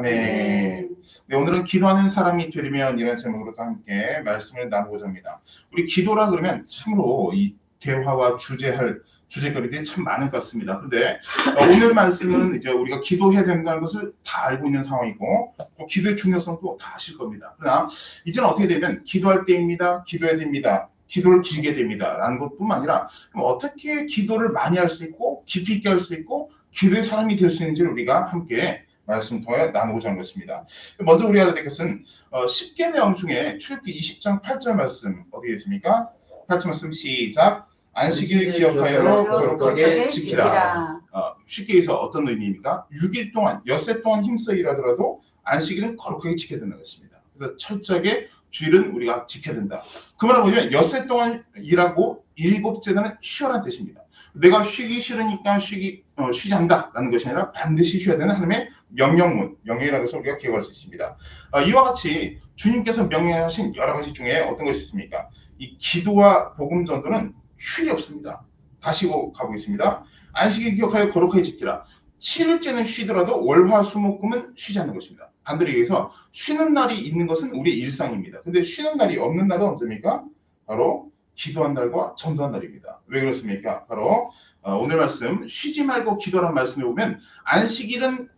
네. 네, 오늘은 기도하는 사람이 되려면 이런 제목으로 함께 말씀을 나누고자 합니다. 우리 기도라 그러면 참으로 이 대화와 주제거리들이 참 많을 것 같습니다. 그런데 오늘 말씀은 이제 우리가 기도해야 된다는 것을 다 알고 있는 상황이고 또 기도의 중요성도 다 아실 겁니다. 그러나 이제는 어떻게 되면 기도할 때입니다. 기도해야 됩니다. 기도를 길게 됩니다. 라는 것뿐만 아니라 어떻게 기도를 많이 할 수 있고 깊이 있게 할 수 있고 기도의 사람이 될 수 있는지를 우리가 함께 말씀 통해 나누고자 하는 것입니다. 먼저 우리가 알아야 될 것은 10계명 중에 출애굽기 20장 8절 말씀 어디에 있습니까? 8절 말씀 시작. 안식일 기억하여 거룩하게 지키라. 쉽게 해서 어떤 의미입니까? 6일 동안 엿새 동안 힘써 일하더라도 안식일은 거룩하게 지켜야 된다는 것입니다. 그래서 철저하게 주일은 우리가 지켜야 된다. 그 말은 뭐냐면 엿새 동안 일하고 일곱째는 쉬어라는 뜻입니다. 내가 쉬기 싫으니까 쉬지 않는다라는 것이 아니라 반드시 쉬어야 되는 하나님의 명령이라고 해서 우리가 기억할 수 있습니다. 이와 같이 주님께서 명령하신 여러 가지 중에 어떤 것이 있습니까? 이 기도와 복음 전도는 쉴이 없습니다. 다시 가보겠습니다. 안식일 기억하여 거룩하게 지키라. 7일째는 쉬더라도 월화수목금은 쉬지 않는 것입니다. 반대로 얘기해서 쉬는 날이 있는 것은 우리의 일상입니다. 근데 쉬는 날이 없는 날은 언제입니까? 바로 기도한 날과 전도한 날입니다. 왜 그렇습니까? 바로 오늘 말씀 쉬지 말고 기도라는 말씀에 보면 안식일은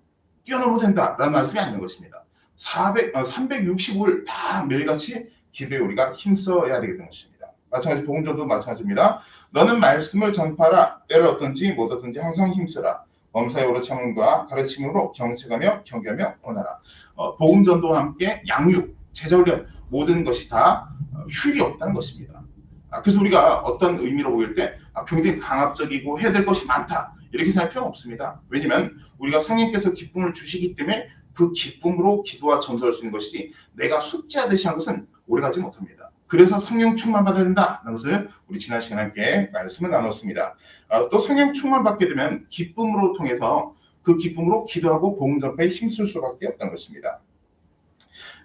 뛰어넘어도 된다라는 말씀이 아닌 것입니다. 365일 다 매일같이 기도에 우리가 힘써야 되게 되는 것입니다. 마찬가지 복음전도 마찬가지입니다. 너는 말씀을 전파하라. 때를 얻든지 못 얻든지 항상 힘쓰라. 범사에 오래 참음과 가르침으로 경책하며 경계하며 권하라. 복음전도와 함께 양육, 제자훈련 모든 것이 다 휴일이 없다는 것입니다. 그래서 우리가 어떤 의미로 보일 때 굉장히 강압적이고 해야 될 것이 많다 이렇게 생각할 필요는 없습니다. 왜냐하면 우리가 성령께서 기쁨을 주시기 때문에 그 기쁨으로 기도와 전도할 수 있는 것이지 내가 숙제하듯이 한 것은 오래가지 못합니다. 그래서 성령 충만 받아야 된다는 것을 우리 지난 시간에 함께 말씀을 나눴습니다. 또 성령 충만 받게 되면 기쁨으로 통해서 그 기쁨으로 기도하고 복음 전파에 힘쓸 수밖에 없다는 것입니다.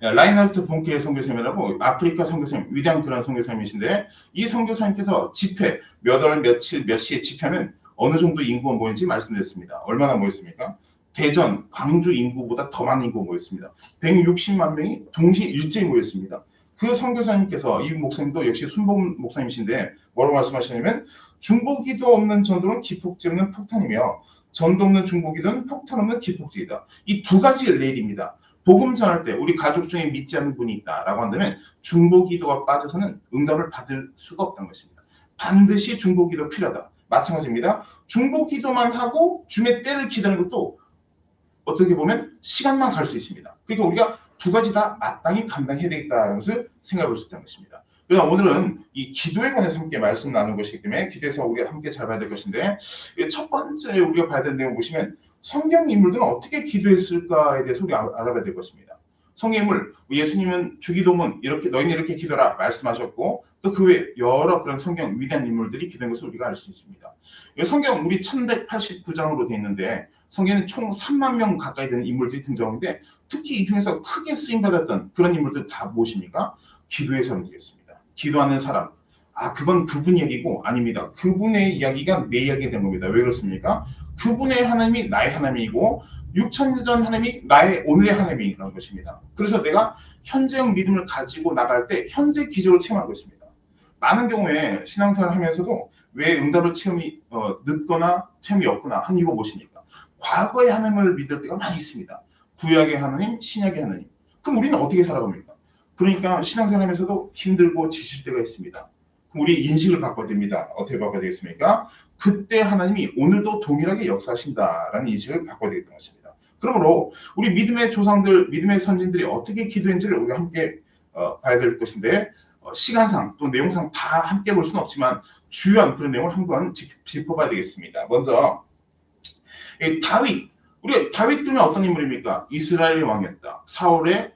라인하르트 본케 선교사님이라고 아프리카 선교사님, 위대한 그런 선교사님이신데 이 선교사님께서 집회 몇 월 며칠 몇 시에 집회하면 어느 정도 인구가 모였는지 말씀드렸습니다. 얼마나 모였습니까? 대전, 광주 인구보다 더 많은 인구가 모였습니다. 160만 명이 동시에 일제히 모였습니다. 그 선교사님께서 이 목사님도 역시 순복음 목사님이신데 뭐라고 말씀하시냐면 중보기도 없는 전도는 기폭제 없는 폭탄이며 전도 없는 중보기도는 폭탄 없는 기폭제이다. 이 두 가지 레일입니다. 복음 전할 때 우리 가족 중에 믿지 않는 분이 있다라고 한다면 중보기도가 빠져서는 응답을 받을 수가 없다는 것입니다. 반드시 중보기도 필요하다. 마찬가지입니다. 중보기도만 하고 주님의 때를 기다리는 것도 어떻게 보면 시간만 갈 수 있습니다. 그러니까 우리가 두 가지 다 마땅히 감당해야 되겠다는 것을 생각해 볼 수 있다는 것입니다. 그래서 오늘은 이 기도에 관해서 함께 말씀 나누는 것이기 때문에 기도에서 우리가 함께 잘 봐야 될 것인데 첫 번째 우리가 봐야 되는 내용 보시면 성경 인물들은 어떻게 기도했을까에 대해서 우리가 알아봐야 될 것입니다. 성경 인물, 예수님은 주기도문 이렇게 너희는 이렇게 기도라 말씀하셨고 또 그 외에 여러 그런 성경 위대한 인물들이 기도한 것을 우리가 알 수 있습니다. 성경 우리 1189장으로 되어 있는데 성경에는 총 3만 명 가까이 되는 인물들이 등장하는데 특히 이 중에서 크게 쓰임받았던 그런 인물들 다 무엇입니까? 기도의 사람들이었습니다. 기도하는 사람. 그건 그분 얘기고 아닙니다. 그분의 이야기가 내 이야기가 된 겁니다. 왜 그렇습니까? 그분의 하나님이 나의 하나님이고 6,000년 전 하나님이 나의 오늘의 하나님이라는 것입니다. 그래서 내가 현재형 믿음을 가지고 나갈 때 현재 기적을 체험할 것입니다. 많은 경우에 신앙생활을 하면서도 왜 응답을 체험이 늦거나 체험이 없거나 한 이유가 무엇입니까? 과거의 하나님을 믿을 때가 많이 있습니다. 구약의 하나님, 신약의 하나님. 그럼 우리는 어떻게 살아갑니까? 그러니까 신앙생활하면서도 힘들고 지칠 때가 있습니다. 그럼 우리 인식을 바꿔야 됩니다. 어떻게 바꿔야 되겠습니까? 그때 하나님이 오늘도 동일하게 역사하신다라는 인식을 바꿔야 되겠다는 것입니다. 그러므로 우리 믿음의 조상들, 믿음의 선진들이 어떻게 기도했는지를 우리가 함께 봐야 될 것인데 시간상 또 내용상 다 함께 볼 수는 없지만 주요한 그런 내용을 한번 짚어봐야 되겠습니다. 먼저 다윗, 우리가 다윗 그러면 어떤 인물입니까? 이스라엘의 왕이었다. 사울의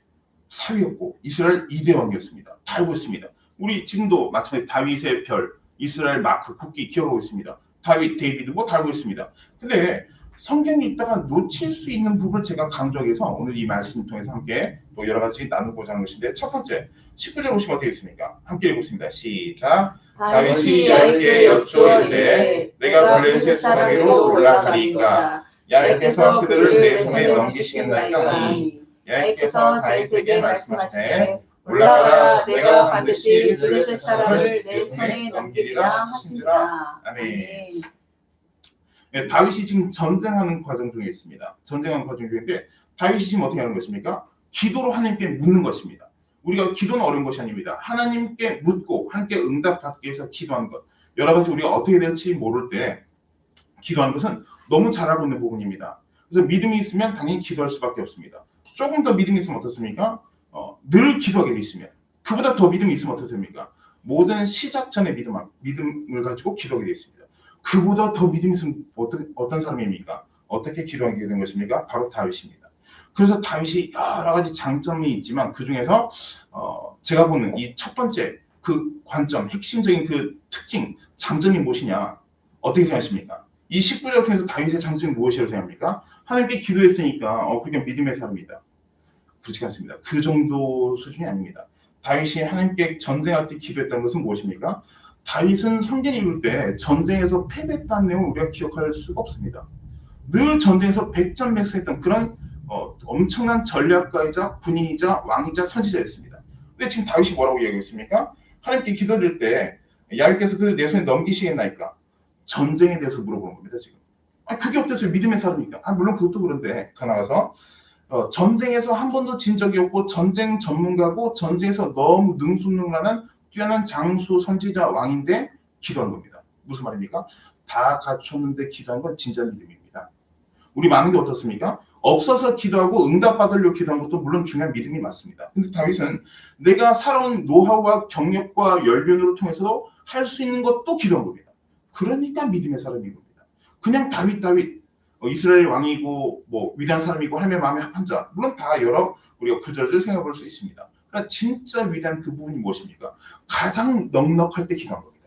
사위였고 이스라엘 2대 왕이었습니다. 다 알고 있습니다. 우리 지금도 마찬가지 다윗의 별, 이스라엘 마크, 국기 기억하고 있습니다. 다윗, 데이비드 뭐 다 알고 있습니다. 근데 성경 읽다가 놓칠 수 있는 부분을 제가 강조하기 위해서 오늘 이 말씀을 통해서 함께 또 여러 가지 나누고자 하는 것인데 첫 번째 19절 보시면 어떻게 있습니까? 함께 읽겠습니다. 시작. 다윗이 여호와께 여쭈어 이르되 내가 블레셋 사마리로 올라가리이까 야훼께서 그들을 내 손에 넘기시겠나이까. 야훼께서 다윗에게 말씀하시되 올라가라 내가 반드시 블레셋 사람을 내 손에 넘기리라 하신지라. 아멘. 네, 다윗이 지금 전쟁하는 과정 중에 있습니다. 전쟁하는 과정 중인데 다윗이 지금 어떻게 하는 것입니까? 기도로 하나님께 묻는 것입니다. 우리가 기도는 어려운 것이 아닙니다. 하나님께 묻고 함께 응답받기 위해서 기도하는 것. 여러 가지 우리가 어떻게 될지 모를 때 기도하는 것은 너무 잘하고 있는 부분입니다. 그래서 믿음이 있으면 당연히 기도할 수밖에 없습니다. 조금 더 믿음이 있으면 어떻습니까? 늘 기도하게 돼 있으면 그보다 더 믿음이 있으면 어떻습니까? 모든 시작 전에 믿음을 가지고 기도하게 돼 있습니다. 그보다 더 믿음이 있으면 어떤 사람입니까? 어떻게 기도하게 되는 것입니까? 바로 다윗입니다. 그래서 다윗이 여러 가지 장점이 있지만 그 중에서 제가 보는 이 첫 번째 그 관점, 핵심적인 그 특징, 장점이 무엇이냐? 어떻게 생각하십니까? 이 19절 통해서 다윗의 장점이 무엇이라고 생각합니까? 하나님께 기도했으니까 그냥 믿음의 사람이다. 그렇지 않습니다. 그 정도 수준이 아닙니다. 다윗이 하나님께 전쟁할 때 기도했다는 것은 무엇입니까? 다윗은 성경 읽을 때 전쟁에서 패배했다는 내용을 우리가 기억할 수가 없습니다. 늘 전쟁에서 백전백승했던 그런 엄청난 전략가이자 군인이자 왕이자 선지자였습니다. 근데 지금 다윗이 뭐라고 이야기했습니까? 하나님께 기도드릴 때 야훼께서 그를 내 손에 넘기시겠나이까? 전쟁에 대해서 물어보는 겁니다. 지금. 그게 어땠어요? 믿음의 사람이니까. 물론 그것도 그런데 더 나가서 전쟁에서 한 번도 진 적이 없고 전쟁 전문가고 전쟁에서 너무 능수능란한 뛰어난 장수 선지자 왕인데 기도한 겁니다. 무슨 말입니까? 다 갖췄는데 기도한 건 진짜 믿음입니다. 우리 많은 게 어떻습니까? 없어서 기도하고 응답받으려고 기도한 것도 물론 중요한 믿음이 맞습니다. 근데 다윗은 내가 살아온 노하우와 경력과 열변으로 통해서도 할 수 있는 것도 기도한 겁니다. 그러니까 믿음의 사람인 겁니다. 그냥 다윗 이스라엘 왕이고 뭐 위대한 사람이고 하나님의 마음에 합한 자 물론 다 여러 우리가 구절을 생각해 볼 수 있습니다. 그러나 진짜 위대한 그 부분이 무엇입니까? 가장 넉넉할 때 기도한 겁니다.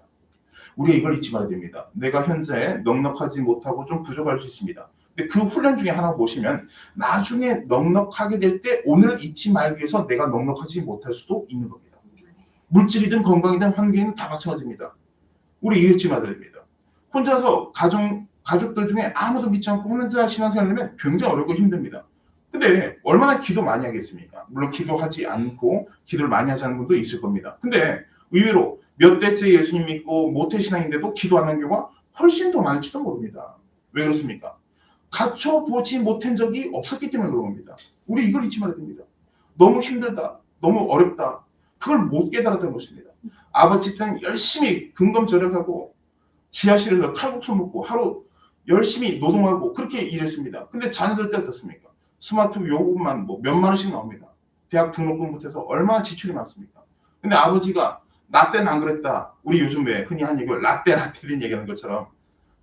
우리가 이걸 잊지 말아야 됩니다. 내가 현재 넉넉하지 못하고 좀 부족할 수 있습니다. 근데 그 훈련 중에 하나 보시면 나중에 넉넉하게 될 때 오늘 잊지 말기 위해서 내가 넉넉하지 못할 수도 있는 겁니다. 물질이든 건강이든 환경이든 다 마찬가지입니다. 우리 잊지 말아야 됩니다. 혼자서 가족들 중에 아무도 믿지 않고 혼자 신앙생활을 하면 굉장히 어렵고 힘듭니다. 근데 얼마나 기도 많이 하겠습니까? 물론 기도하지 않고 기도를 많이 하지 않는 분도 있을 겁니다. 근데 의외로 몇 대째 예수님 믿고 모태신앙인데도 기도하는 경우가 훨씬 더 많을지도 모릅니다. 왜 그렇습니까? 갖춰보지 못한 적이 없었기 때문에 그런 겁니다. 우리 이걸 잊지 말아야 됩니다. 너무 힘들다, 너무 어렵다, 그걸 못 깨달았던 것입니다. 아버지 때는 열심히 근검절약하고 지하실에서 칼국수 먹고 하루 열심히 노동하고 그렇게 일했습니다. 근데 자녀들 때 어떻습니까? 스마트폰 요금만 뭐 몇만 원씩 나옵니다. 대학 등록금부터 해서 얼마나 지출이 많습니까? 근데 아버지가 나 때는 안 그랬다. 우리 요즘 왜 흔히 하는 얘기가 라떼린 얘기하는 것처럼.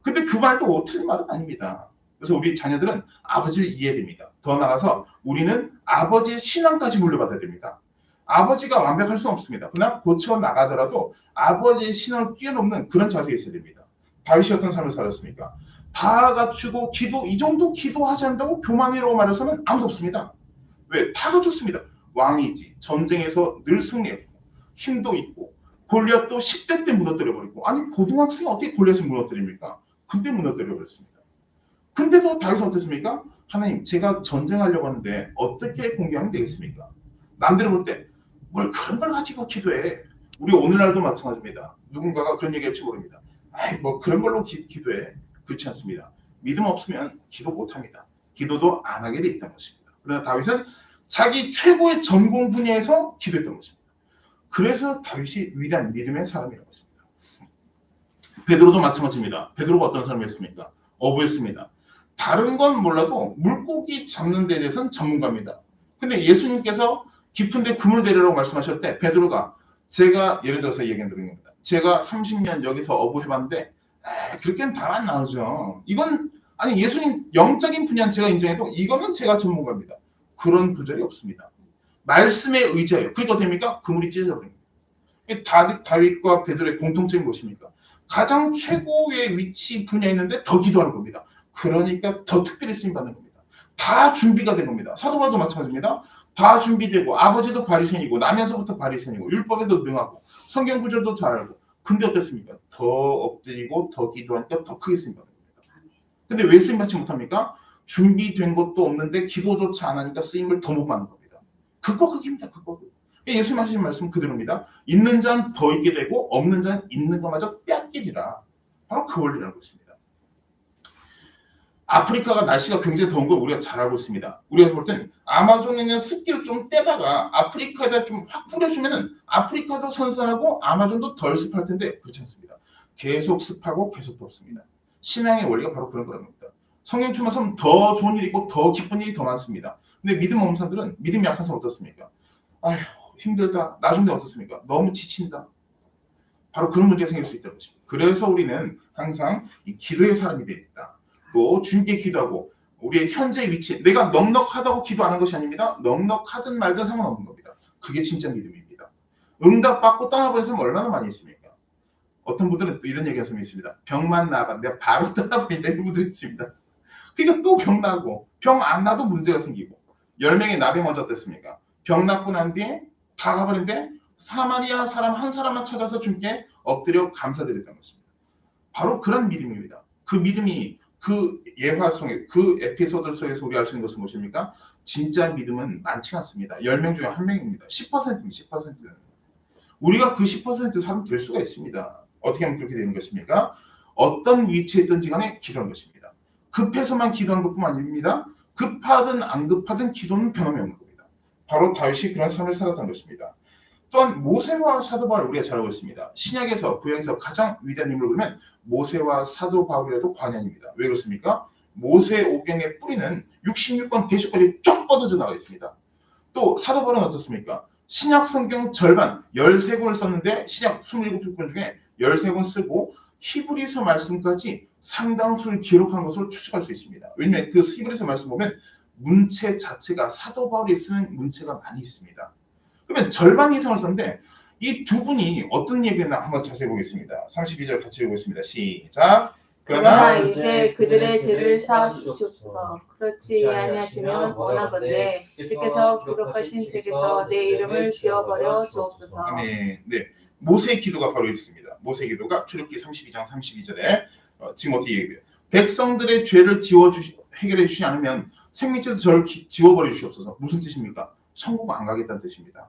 근데 그 말도 틀린 말은 아닙니다. 그래서 우리 자녀들은 아버지를 이해해야 됩니다. 더 나아가서 우리는 아버지의 신앙까지 물려받아야 됩니다. 아버지가 완벽할 수는 없습니다. 그러나 고쳐 나가더라도 아버지의 신앙을 뛰어넘는 그런 자세가 있어야 됩니다. 다윗이 어떤 삶을 살았습니까? 다 갖추고 기도, 이 정도 기도하지 않는다고 교만이라고 말해서는 아무도 없습니다. 왜? 다 갖췄습니다. 왕이지. 전쟁에서 늘 승리했고 힘도 있고 골리앗도 10대 때 무너뜨려버리고 아니 고등학생이 어떻게 골리앗을 무너뜨립니까? 그때 무너뜨려버렸습니다. 근데도 다윗은 어떻습니까? 하나님 제가 전쟁하려고 하는데 어떻게 공개하면 되겠습니까? 남들을 볼 때 뭘 그런 걸 가지고 기도해. 우리 오늘날도 마찬가지입니다. 누군가가 그런 얘기할지 모릅니다. 아이 뭐 그런 걸로 기도해. 그렇지 않습니다. 믿음 없으면 기도 못합니다. 기도도 안 하게 돼 있다는 것입니다. 그러나 다윗은 자기 최고의 전공 분야에서 기도했던 것입니다. 그래서 다윗이 위대한 믿음의 사람이라고 했습니다. 베드로도 마찬가지입니다. 베드로가 어떤 사람이었습니까? 어부였습니다. 다른 건 몰라도 물고기 잡는 데 대해서는 전문가입니다. 근데 예수님께서 깊은 데 금을 대려라고 말씀하실 때 베드로가 제가 예를 들어서 얘기해 드리는 겁니다. 제가 30년 여기서 어부해봤는데 그렇게는 답 안 나오죠. 이건 아니 예수님 영적인 분야는 제가 인정해도 이거는 제가 전문가입니다. 그런 구절이 없습니다. 말씀에 의지해요. 그러니까 됩니까? 그물이 찢어버립니다. 다윗과 베드로의 공통점이 무엇입니까? 가장 최고의 위치 분야에 있는데 더 기도하는 겁니다. 그러니까 더 특별히 쓰임받는 겁니다. 다 준비가 된 겁니다. 사도 바울도 마찬가지입니다. 다 준비되고 아버지도 바리새인이고 나면서부터 바리새인이고 율법에도 능하고 성경 구절도 잘 알고 근데 어떻습니까? 더 엎드리고 더 기도하니까 더 크게 쓰임받는 겁니다. 근데 왜 쓰임받지 못합니까? 준비된 것도 없는데 기도조차 안 하니까 쓰임을 더 못 받는 겁니다. 극과 극입니다. 극과 극. 예수님 하시는 말씀 그대로입니다. 있는 자는 더 있게 되고 없는 자는 있는 것마저 빼앗기리라. 바로 그 원리라는 것입니다. 아프리카가 날씨가 굉장히 더운 걸 우리가 잘 알고 있습니다. 우리가 볼 땐 아마존에 있는 습기를 좀 떼다가 아프리카에다 좀 확 뿌려주면은 아프리카도 선선하고 아마존도 덜 습할 텐데 그렇지 않습니다. 계속 습하고 계속 덥습니다. 신앙의 원리가 바로 그런 겁니다. 성령 충만하면 더 좋은 일이 있고 더 기쁜 일이 더 많습니다. 근데 믿음 없는 사람들은 믿음이 약한 사람 어떻습니까? 아휴 힘들다. 나중에 어떻습니까? 너무 지친다. 바로 그런 문제가 생길 수 있다는 것입니다. 그래서 우리는 항상 이 기도의 사람이 되어 있다. 또 주님께 기도하고 우리의 현재 위치, 내가 넉넉하다고 기도하는 것이 아닙니다. 넉넉하든 말든 상관없는 겁니다. 그게 진짜 믿음입니다. 응답받고 떠나버린 사람 얼마나 많이 있습니까? 어떤 분들은 또 이런 얘기가 좀 있습니다. 병만 나아봐 내가 바로 떠나버린다 이런 분들이 있습니다. 그러니까 또 병 나고 병 안 나도 문제가 생기고 10명의 나병 먼저 어땠습니까? 병 낫고 난 뒤에 다 가버린데 사마리아 사람 한 사람만 찾아서 주님께 엎드려 감사드렸던 것입니다. 바로 그런 믿음입니다. 그 믿음이 그 예화 속에 그 에피소드 속에서 우리 알 수 있는 것은 무엇입니까? 진짜 믿음은 많지 않습니다. 10명 중에 1명입니다. 10%입니다. 10%는. 우리가 그 10% 사람 될 수가 있습니다. 어떻게 하면 그렇게 되는 것입니까? 어떤 위치에 있든지 간에 기도하는 것입니다. 급해서만 기도하는 것뿐만 아닙니다. 급하든 안 급하든 기도는 변함이 없는 겁니다. 바로 다윗이 그런 삶을 살았던 것입니다. 또한 모세와 사도 바울 우리가 잘 알고 있습니다. 신약에서 구약에서 가장 위대한 인물을 보면 모세와 사도 바울이라도 과언이 아닙니다. 왜 그렇습니까? 모세 오경의 뿌리는 66권 대수까지 쫙 뻗어져 나가 있습니다. 또 사도 바울은 어떻습니까? 신약 성경 절반 13권을 썼는데 신약 27권 중에 13권 쓰고 히브리서 말씀까지 상당수를 기록한 것으로 추측할 수 있습니다. 왜냐하면 그 히브리서 말씀 보면 문체 자체가 사도 바울이 쓰는 문체가 많이 있습니다. 그러면 절반 이상을 썼는데 이 두 분이 어떤 얘기를 한번 자세히 보겠습니다. 32절 같이 읽겠습니다. 시작. 그러나 이제 그들의 죄를 사하시옵소서. 그렇지 아니하시면 원하건대 주께서 기록하신 책에서 내 이름을 지워버려 주옵소서. 네. 모세의 기도가 바로 있습니다. 모세의 기도가 출애굽기 32장 32절에 지금 어떻게 얘기해요? 백성들의 죄를 해결해 주시지 않으면 생명체에서 저를 지워버려 주시옵소서. 무슨 뜻입니까? 천국 안 가겠다는 뜻입니다.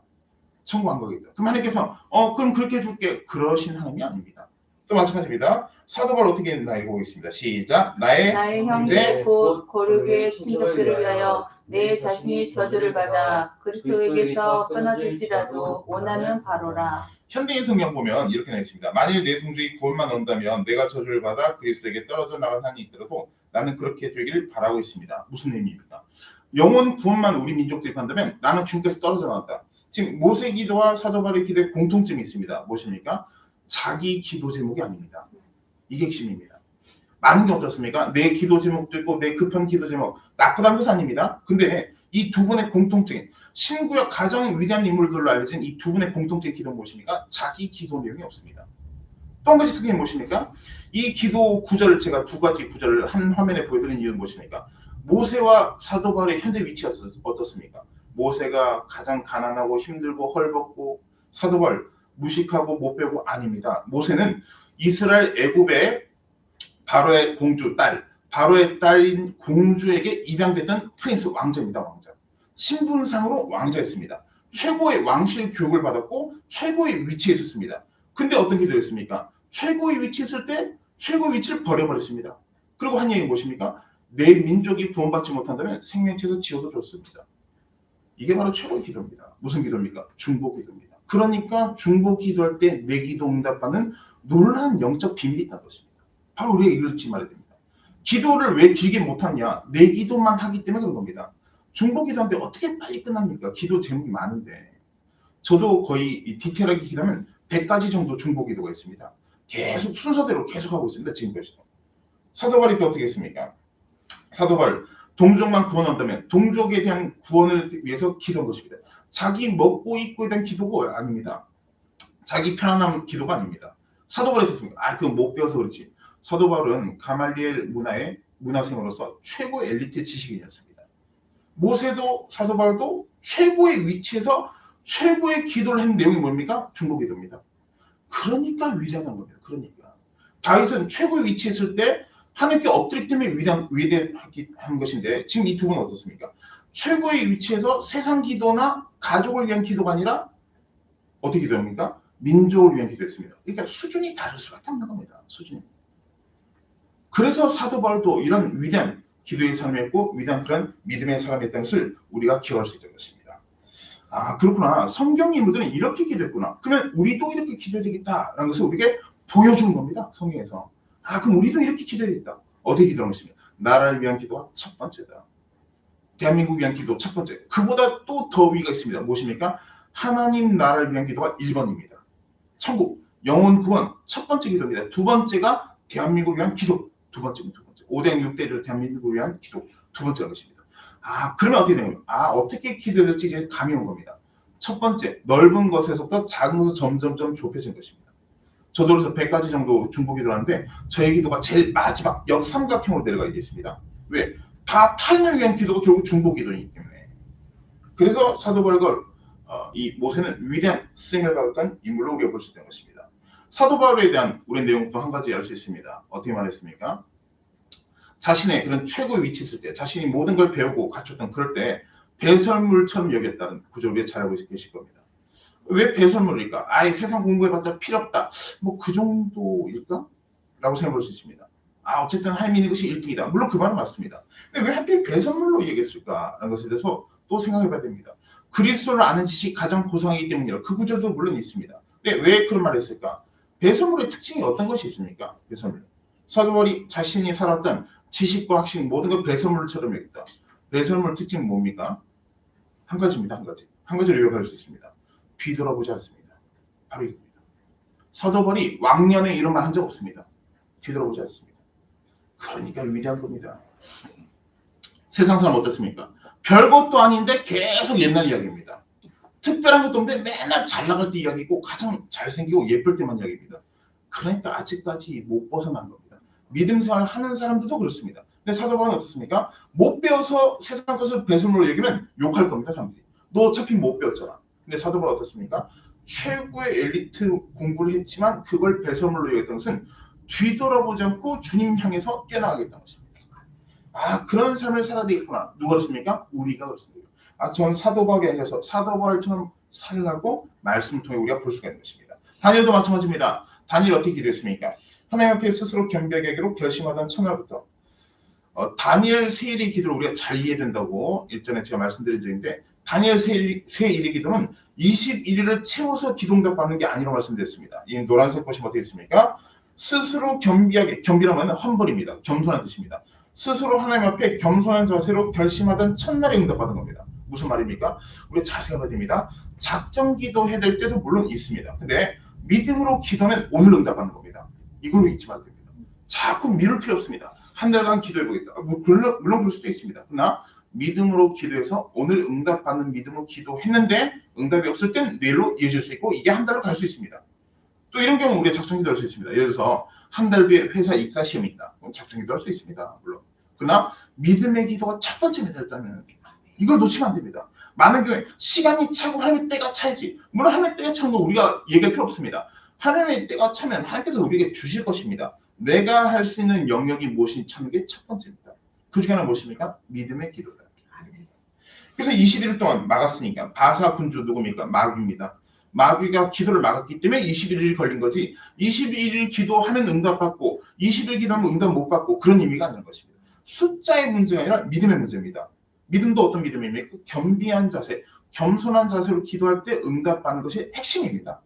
천국 안 가겠다. 그럼 하나님께서 그럼 그렇게 해줄게. 그러신 하나님이 아닙니다. 또 마찬가지입니다. 사도 바울 어떻게 했나 읽어보겠습니다. 시작. 나의 형제 곧 고르게 친족들을 위하여 내 자신이 저주를 받아 그리스도에게서 끊어질지라도 원하는 바로라. 현대인 성경 보면 이렇게 나와 있습니다. 만일 내 성주의 구원만 얻는다면 내가 저주를 받아 그리스도에게 떨어져 나간 한이 있더라도 나는 그렇게 되기를 바라고 있습니다. 무슨 의미입니까? 영혼 구원만 우리 민족들이 받는다면 나는 주님께서 떨어져 나왔다. 지금 모세 기도와 사도 바울의 기도에 공통점이 있습니다. 무엇입니까? 자기 기도 제목이 아닙니다. 이게 핵심입니다. 많은 게 어떻습니까? 내 기도 제목도 있고 내 급한 기도 제목 나쁘다는 것은 아닙니다. 근데 이 두 분의 공통적인 신구약 가장 위대한 인물들로 알려진 이 두 분의 공통적인 기도는 무엇입니까? 자기 기도 내용이 없습니다. 또 한 가지 특징이 무엇입니까? 이 기도 구절을 제가 두 가지 구절을 한 화면에 보여드린 이유는 무엇입니까? 모세와 사도 바울의 현재 위치가 어떻습니까? 모세가 가장 가난하고 힘들고 헐벗고 사도 바울 무식하고 못 배우고 아닙니다. 모세는 이스라엘 애굽의 바로의 공주 딸, 바로의 딸인 공주에게 입양됐던 프린스 왕자입니다. 왕자. 신분상으로 왕자였습니다. 최고의 왕실 교육을 받았고 최고의 위치에 있었습니다. 근데 어떤 기도였습니까? 최고의 위치에 있을 때 최고의 위치를 버려버렸습니다. 그리고 한 얘기는 무엇입니까? 내 민족이 구원받지 못한다면 생명체에서 지워도 좋습니다. 이게 바로 최고의 기도입니다. 무슨 기도입니까? 중보 기도입니다. 그러니까 중보 기도할 때 내 기도 응답받는 놀라운 영적 비밀이 있다는 것입니다. 바로 우리가 이걸 잊지 말아야 됩니다. 기도를 왜 길게 못하냐? 내 기도만 하기 때문에 그런 겁니다. 중보 기도하는데 어떻게 빨리 끝납니까? 기도 제목이 많은데. 저도 거의 디테일하게 기도하면 100가지 정도 중보 기도가 있습니다. 계속 순서대로 계속 하고 있습니다. 지금까지도. 사도 바울이 또 어떻게 했습니까? 사도 바울 동족만 구원한다면 동족에 대한 구원을 위해서 기도한 것입니다. 자기 먹고 입고에 대한 기도가 아닙니다. 자기 편안한 기도가 아닙니다. 사도 바울이 됐습니까? 그건 못 배워서 그렇지. 사도 바울은 가말리엘 문화의 문화생으로서 최고의 엘리트 지식인이었습니다. 모세도 사도 바울도 최고의 위치에서 최고의 기도를 한 내용이 뭡니까? 중보 기도입니다. 그러니까 위대한 겁니다. 그러니까 다윗은 최고의 위치에 있을 때 하나님께 엎드리기 때문에 위대한 것인데 지금 이 두 분은 어떻습니까? 최고의 위치에서 세상 기도나 가족을 위한 기도가 아니라 어떻게 기도합니까? 민족을 위한 기도였습니다. 그러니까 수준이 다를 수밖에 없는 겁니다. 수준이. 그래서 사도 바울도 이런 위대한 기도의 삶이었고 위대한 그런 믿음의 사람이었다는 것을 우리가 기억할 수 있는 것입니다. 아, 그렇구나. 성경 인물들은 이렇게 기도했구나. 그러면 우리도 이렇게 기도해야 되겠다라는 것을 우리에게 보여주는 겁니다. 성경에서. 아, 그럼 우리도 이렇게 기도해야겠다. 어떻게 기도하는 것입니까? 나라를 위한 기도가 첫 번째다. 대한민국을 위한 기도 첫 번째. 그보다 또 더 위가 있습니다. 무엇입니까? 하나님 나라를 위한 기도가 1번입니다. 천국, 영혼 구원 첫 번째 기도입니다. 두 번째가 대한민국을 위한 기도. 두 번째. 5대 6대를 대한민국을 위한 기도. 두 번째가 것입니다. 아, 그러면 어떻게 되는 거예요? 아, 어떻게 기도해야 될지 이제 감이 온 겁니다. 첫 번째, 넓은 것에서부터 작은 것으로 점점점 좁혀진 것입니다. 저도 그래서 100가지 정도 중보 기도를 하는데 저의 기도가 제일 마지막 역삼각형으로 내려가게 있습니다. 왜? 다 타인을 위한 기도가 결국 중보 기도이기 때문에. 그래서 사도 바울과 이 모세는 위대한 쓰임을 받았던 인물로 우리가 볼 수 있는 것입니다. 사도 바울에 대한 우리 내용도 한 가지 알 수 있습니다. 어떻게 말했습니까? 자신의 그런 최고의 위치에 있을 때, 자신이 모든 걸 배우고 갖췄던 그럴 때 배설물처럼 여겼다는 구절을 우리가 잘 알고 계실 겁니다. 왜 배설물일까? 아예 세상 공부해봤자 필요 없다. 뭐 그 정도일까? 라고 생각할 수 있습니다. 아, 어쨌든 할 믿는 것이 1등이다. 물론 그 말은 맞습니다. 근데 왜 하필 배설물로 얘기했을까? 라는 것에 대해서 또 생각해봐야 됩니다. 그리스도를 아는 지식이 가장 고상이기 때문이라 그 구절도 물론 있습니다. 근데 왜 그런 말을 했을까? 배설물의 특징이 어떤 것이 있습니까? 배설물. 사도 바울이 자신이 살았던 지식과 학식 모든 걸 배설물처럼 여겼다. 배설물 특징은 뭡니까? 한 가지입니다. 한 가지. 한 가지로 요약할 수 있습니다. 뒤돌아보지 않습니다. 바로 이겁니다. 사도 바울이 왕년에 이런 말 한 적 없습니다. 뒤돌아보지 않습니다. 그러니까 위대한 겁니다. 세상 사람 어떻습니까? 별것도 아닌데 계속 옛날 이야기입니다. 특별한 것도 없는데 맨날 잘 나갈 때 이야기고 가장 잘생기고 예쁠 때만 이야기입니다. 그러니까 아직까지 못 벗어난 겁니다. 믿음 생활을 하는 사람들도 그렇습니다. 근데 사도 바울은 어떻습니까? 못 배워서 세상 것을 배설물로 얘기하면 욕할 겁니다. 사람들이. 너 어차피 못 배웠잖아. 근데 사도 바울은 어떻습니까? 최고의 엘리트 공부를 했지만 그걸 배설물로 얘기했던 것은 뒤돌아보지 않고 주님 향해서 뛰어나가겠다는 것입니다. 아, 그런 삶을 살아야 되겠구나. 누가 그렇습니까? 우리가 그렇습니다. 아, 전 사도 바울이 아니라서 사도 바울처럼 살라고 말씀을 통해 우리가 볼 수가 있는 것입니다. 다니엘도 마찬가지입니다. 다니엘 어떻게 기도했습니까? 하나님 앞에 스스로 겸비하게 하기로 결심하던 첫날부터 다니엘 세일의 기도를 우리가 잘 이해해야 된다고 일전에 제가 말씀드린 적인데 다니엘 세일의 기도는 21일을 채워서 기도응답받는 게 아니라고 말씀드렸습니다. 이 노란색 보시면 어떻게 있습니까? 스스로 겸비하게, 겸비라면 험벌입니다. 겸손한 뜻입니다. 스스로 하나님 앞에 겸손한 자세로 결심하던 첫날에 응답받은 겁니다. 무슨 말입니까? 우리 잘 생각해야 됩니다. 작정 기도해야 될 때도 물론 있습니다. 근데 믿음으로 기도하면 오늘 응답받는 겁니다. 이걸 잊지 말아야 됩니다. 자꾸 미룰 필요 없습니다. 한 달간 기도해보겠다. 물론 그럴 수도 있습니다. 그러나 믿음으로 기도해서 오늘 응답받는 믿음으로 기도했는데 응답이 없을 땐 내일로 이어질 수 있고 이게 한 달로 갈 수 있습니다. 또 이런 경우 우리가 작정 기도할 수 있습니다. 예를 들어서 한 달 뒤에 회사 입사 시험이 있다. 그럼 작정 기도할 수 있습니다. 물론. 그러나 믿음의 기도가 첫 번째입니다. 일단은 이걸 놓치면 안 됩니다. 많은 경우에 시간이 차고 하나님의 때가 차야지. 물론 하나님의 때가 차는 거 우리가 얘기할 필요 없습니다. 하나님의 때가 차면 하나님께서 우리에게 주실 것입니다. 내가 할 수 있는 영역이 무엇인지 찾는 게 첫 번째입니다. 그 중에 하나 무엇입니까? 믿음의 기도다. 그래서 21일 동안 막았으니까 바사 군주 누굽니까? 마귀입니다. 마귀가 기도를 막았기 때문에 21일이 걸린 거지 21일 기도하면 응답받고 20일 기도하면 응답 못 받고 그런 의미가 아닌 것입니다. 숫자의 문제가 아니라 믿음의 문제입니다. 믿음도 어떤 믿음입니까? 겸비한 자세, 겸손한 자세로 기도할 때 응답받는 것이 핵심입니다.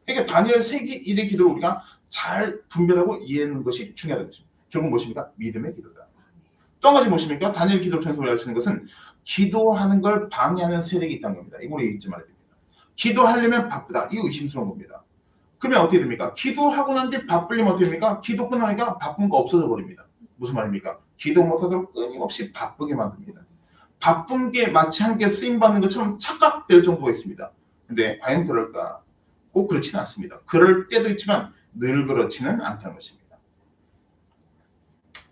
그러니까 다니엘 세일의 기도를 우리가 잘 분별하고 이해하는 것이 중요하다는 것입니다. 결국 무엇입니까? 믿음의 기도다. 또 한 가지 무엇입니까? 다니엘 기도를 통해서 우리가 알 수 있는 것은 기도하는 걸 방해하는 세력이 있다는 겁니다. 이걸 잊지 말아야 됩니다. 기도하려면 바쁘다. 이거 의심스러운 겁니다. 그러면 어떻게 됩니까? 기도하고 난 뒤에 바쁠려면 어떻게 됩니까? 기도 끝나니까 바쁜 거 없어져 버립니다. 무슨 말입니까? 기도 못하도록 끊임없이 바쁘게 만듭니다. 바쁜 게 마치 한 개 쓰임받는 것처럼 착각될 정도가 있습니다. 근데 과연 그럴까? 꼭 그렇지는 않습니다. 그럴 때도 있지만 늘 그렇지는 않다는 것입니다.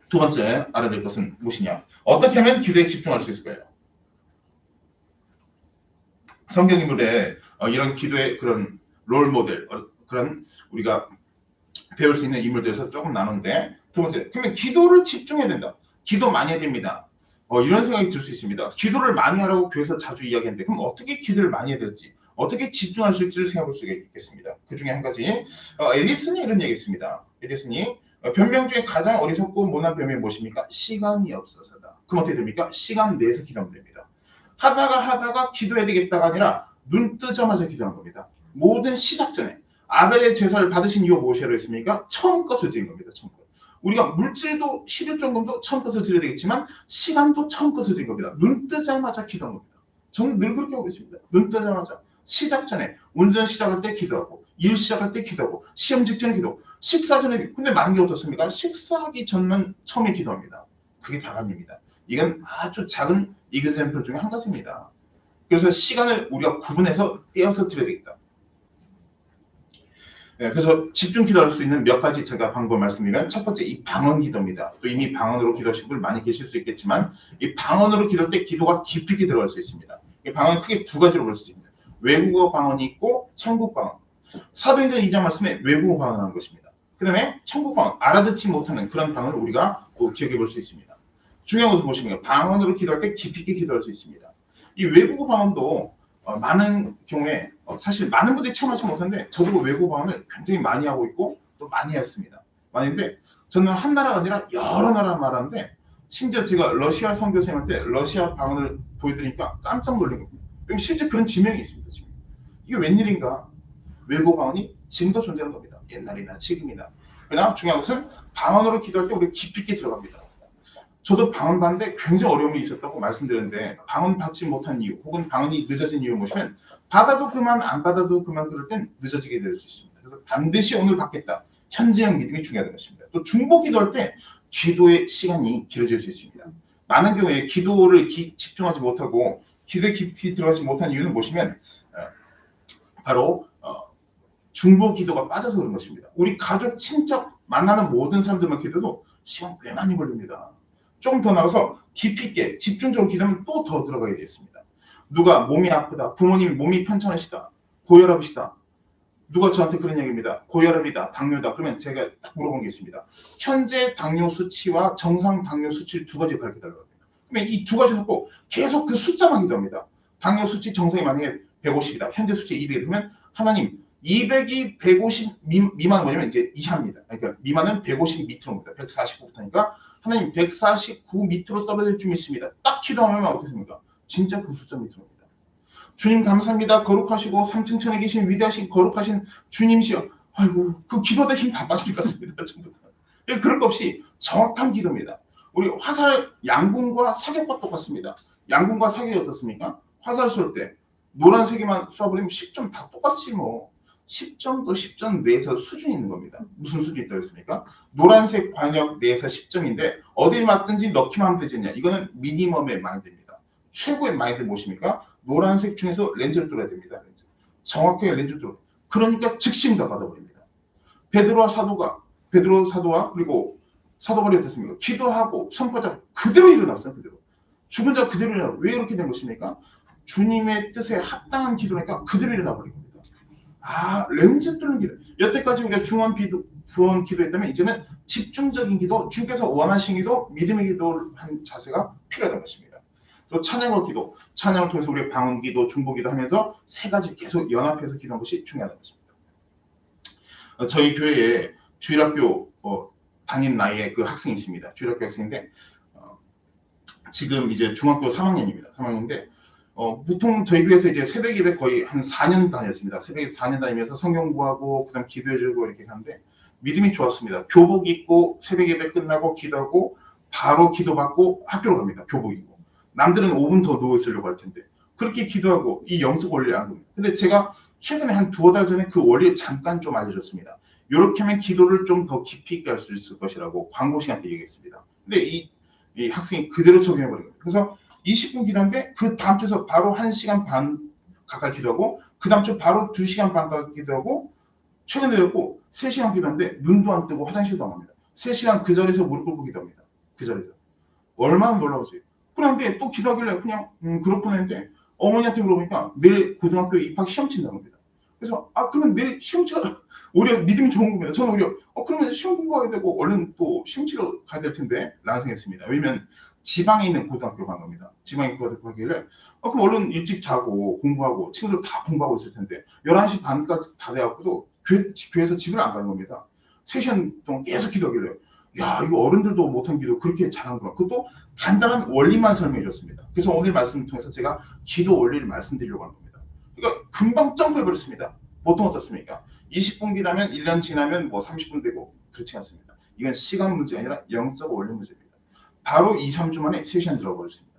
두 번째 알아야 될 것은 무엇이냐? 어떻게 하면 기도에 집중할 수 있을까요? 성경 인물의 이런 기도의 그런 롤 모델, 그런 우리가 배울 수 있는 인물들에서 조금 나누는데 두 번째, 그러면 기도를 집중해야 된다. 기도 많이 해야 됩니다. 이런 생각이 들 수 있습니다. 기도를 많이 하라고 교회에서 자주 이야기하는데 그럼 어떻게 기도를 많이 해야 될지 어떻게 집중할 수 있을지를 생각해 볼 수가 있겠습니다. 그 중에 한 가지 에디슨이 이런 얘기했습니다. 에디슨이 변명 중에 가장 어리석고 못난 변명이 무엇입니까? 시간이 없어서다. 그럼 어떻게 됩니까? 시간 내에서 기도하면 됩니다. 하다가 기도해야 되겠다가 아니라 눈 뜨자마자 기도하는 겁니다. 모든 시작 전에 아벨의 제사를 받으신 이유 무엇이라고 했습니까? 처음 것을 드린 겁니다. 처음 것. 우리가 물질도 11종금도 처음 것을 드려야 되겠지만 시간도 처음 것을 드린 겁니다. 눈 뜨자마자 기도하는 겁니다. 저는 늘 그렇게 하고 있습니다. 눈 뜨자마자 시작 전에 운전 시작할 때 기도하고 일 시작할 때 기도하고 시험 직전에 기도 식사 전에 기도. 근데 많은 게 어떻습니까? 식사하기 전만 처음에 기도합니다. 그게 다반입니다. 이건 아주 작은 이그젬플 중에 한 가지입니다. 그래서 시간을 우리가 구분해서 떼어서 드려야 되겠다. 네, 그래서 집중 기도할 수 있는 몇 가지 제가 방법 말씀드리면 첫 번째 이 방언 기도입니다. 또 이미 방언으로 기도하신 분 많이 계실 수 있겠지만 이 방언으로 기도할 때 기도가 깊이 있게 들어갈 수 있습니다. 이 방언은 크게 두 가지로 볼 수 있습니다. 외국어 방언이 있고 천국 방언. 사도행전 2장 말씀에 외국어 방언하는 것입니다. 그 다음에 천국 방언, 알아듣지 못하는 그런 방언을 우리가 또 기억해 볼 수 있습니다. 중요한 것을 보시면 방언으로 기도할 때 깊이 있게 기도할 수 있습니다. 이 외국어 방언도 많은 경우에 사실 많은 분들이 체험하지 못하는데 저도 외국어 방언을 굉장히 많이 하고 있고 또 많이 했습니다. 많은데 저는 한 나라가 아니라 여러 나라 말하는데 심지어 제가 러시아 선교생한테 러시아 방언을 보여드리니까 깜짝 놀란 겁니다. 실제 그런 지명이 있습니다. 지금. 이게 웬일인가? 외국어 방언이 지금도 존재하는 겁니다. 옛날이나 지금이나. 그러나 중요한 것은 방언으로 기도할 때 우리가 깊이 있게 들어갑니다. 저도 방언 받는데 굉장히 어려움이 있었다고 말씀드렸는데 방언 받지 못한 이유 혹은 방언이 늦어진 이유 뭐시면 받아도 그만 안 받아도 그만 그럴 땐 늦어지게 될 수 있습니다. 그래서 반드시 오늘 받겠다. 현재형 믿음이 중요하다는 것입니다. 또 중보 기도할 때 기도의 시간이 길어질 수 있습니다. 많은 경우에 기도를 집중하지 못하고 기도에 깊이 들어가지 못한 이유는 무엇이면 바로 중보 기도가 빠져서 그런 것입니다. 우리 가족, 친척 만나는 모든 사람들만 기도도 시간 꽤 많이 걸립니다. 좀 더 나가서 깊이 있게 집중적으로 기도하면 또 더 들어가게 되겠습니다. 누가 몸이 아프다, 부모님이 몸이 편찮으시다, 고혈압이시다. 누가 저한테 그런 얘기입니다. 고혈압이다, 당뇨다. 그러면 제가 딱 물어본 게 있습니다. 현재 당뇨 수치와 정상 당뇨 수치를 두 가지 밝혀달라고 합니다. 그러면 이 두 가지 놓고 계속 그 숫자만 기도합니다. 당뇨 수치 정상이 만약에 150이다. 현재 수치 200이다. 그러면 하나님 200이 150 미만은 뭐냐면 이제 이하입니다. 그러니까 미만은 150 밑으로입니다. 149부터니까 하나님 149 밑으로 떨어질 줄 믿습니다. 딱 기도하면 어떻습니까? 진짜 그 숫자 밑으로입니다. 주님 감사합니다. 거룩하시고 삼층천에 계신 위대하신 거룩하신 주님이시여. 아이고 그 기도하다 힘 다 빠질 것 같습니다. 전부 다. 그럴 것 없이 정확한 기도입니다. 우리 화살 양궁과 사격과 똑같습니다. 양궁과 사격이 어떻습니까? 화살 쏠 때 노란색에만 쏴버리면 10점 다 똑같지 뭐. 10점도 10점 내에서 수준이 있는 겁니다. 무슨 수준이 있다고 했습니까? 노란색 관역 내에서 10점인데 어딜 맞든지 넣기만 하면 되지 않냐. 이거는 미니멈의 마인드입니다. 최고의 마인드 무엇입니까? 노란색 중에서 렌즈를 뚫어야 됩니다. 렌즈. 정확하게 렌즈를 뚫어. 그러니까 즉시 다 받아버립니다. 베드로 사도와 그리고 사도바울이 어떻습니까? 기도하고 선포자 그대로 일어났어요. 그대로. 죽은 자 그대로 일어나. 왜 이렇게 된 것입니까? 주님의 뜻에 합당한 기도니까 그대로 일어나 버린 겁니다. 렌즈 뚫는 기도. 여태까지 우리가 중원 부원 기도했다면 이제는 집중적인 기도, 주께서 원하신 기도, 믿음의 기도를 한 자세가 필요하다는 것입니다. 또 찬양과 기도, 찬양을 통해서 우리가 방언 기도, 중보 기도 하면서 세 가지 계속 연합해서 기도하는 것이 중요하다는 것입니다. 저희 교회에 주일학교 다닌 나이에 그 학생이 있습니다. 주일학교 학생인데 지금 이제 중학교 3학년입니다. 3학년인데 보통 저희 교회에서 이제 새벽 예배 거의 한 4년 다녔습니다. 새벽에 4년 다니면서 성경 공부하고 그다음 기도해주고 이렇게 하는데 믿음이 좋았습니다. 교복 입고 새벽 예배 끝나고 기도하고 바로 기도받고 학교로 갑니다. 교복 입고. 남들은 5분 더 누워 있으려고 할 텐데 그렇게 기도하고 이 영적 원리를 안 합니다. 근데 제가 최근에 한 두어 달 전에 그 원리를 잠깐 좀 알려줬습니다. 이렇게 하면 기도를 좀 더 깊이 있게 할 수 있을 것이라고 광고 시간 때 얘기했습니다. 근데 이 학생이 그대로 적용해버린 거예요. 그래서 20분 기도하는데 그 다음 주에서 바로 1시간 반 가까이 기도하고 그 다음 주 바로 2시간 반 가까이 기도하고 최근에 내렸고 3시간 기도하는데 눈도 안 뜨고 화장실도 안 갑니다. 3시간 그 자리에서 무릎 꿇고 기도합니다. 그 자리에서. 얼마나 놀라우세요. 그런데 또 기도하길래 그냥 그렇구나 했는데 어머니한테 물어보니까 내일 고등학교 입학 시험 친다는 겁니다. 그래서 그러면 내일 시험 치러 오히려 믿음이 좋은 겁니다. 저는 오히려 그러면 시험 공부해야 되고 얼른 또 시험 치러 가야 될 텐데 라는 생각했습니다. 왜냐면 지방에 있는 고등학교 간 겁니다. 지방에 있는 고등학교 가길래 그럼 얼른 일찍 자고 공부하고 친구들 다 공부하고 있을 텐데 11시 반까지 다 돼갖고도 교회에서 집을 안 가는 겁니다. 3시간 동안 계속 기도하길래 야 이거 어른들도 못한 기도 그렇게 잘하는구나. 그것도 간단한 원리만 설명해 줬습니다. 그래서 오늘 말씀을 통해서 제가 기도 원리를 말씀드리려고 하는 겁니다. 그러니까 금방 점프해버렸습니다. 보통 어떻습니까? 20분 기도하면 1년 지나면 뭐 30분 되고 그렇지 않습니다. 이건 시간 문제가 아니라 영적 원리 문제입니다. 바로 2, 3주 만에 3시간 들어버렸습니다.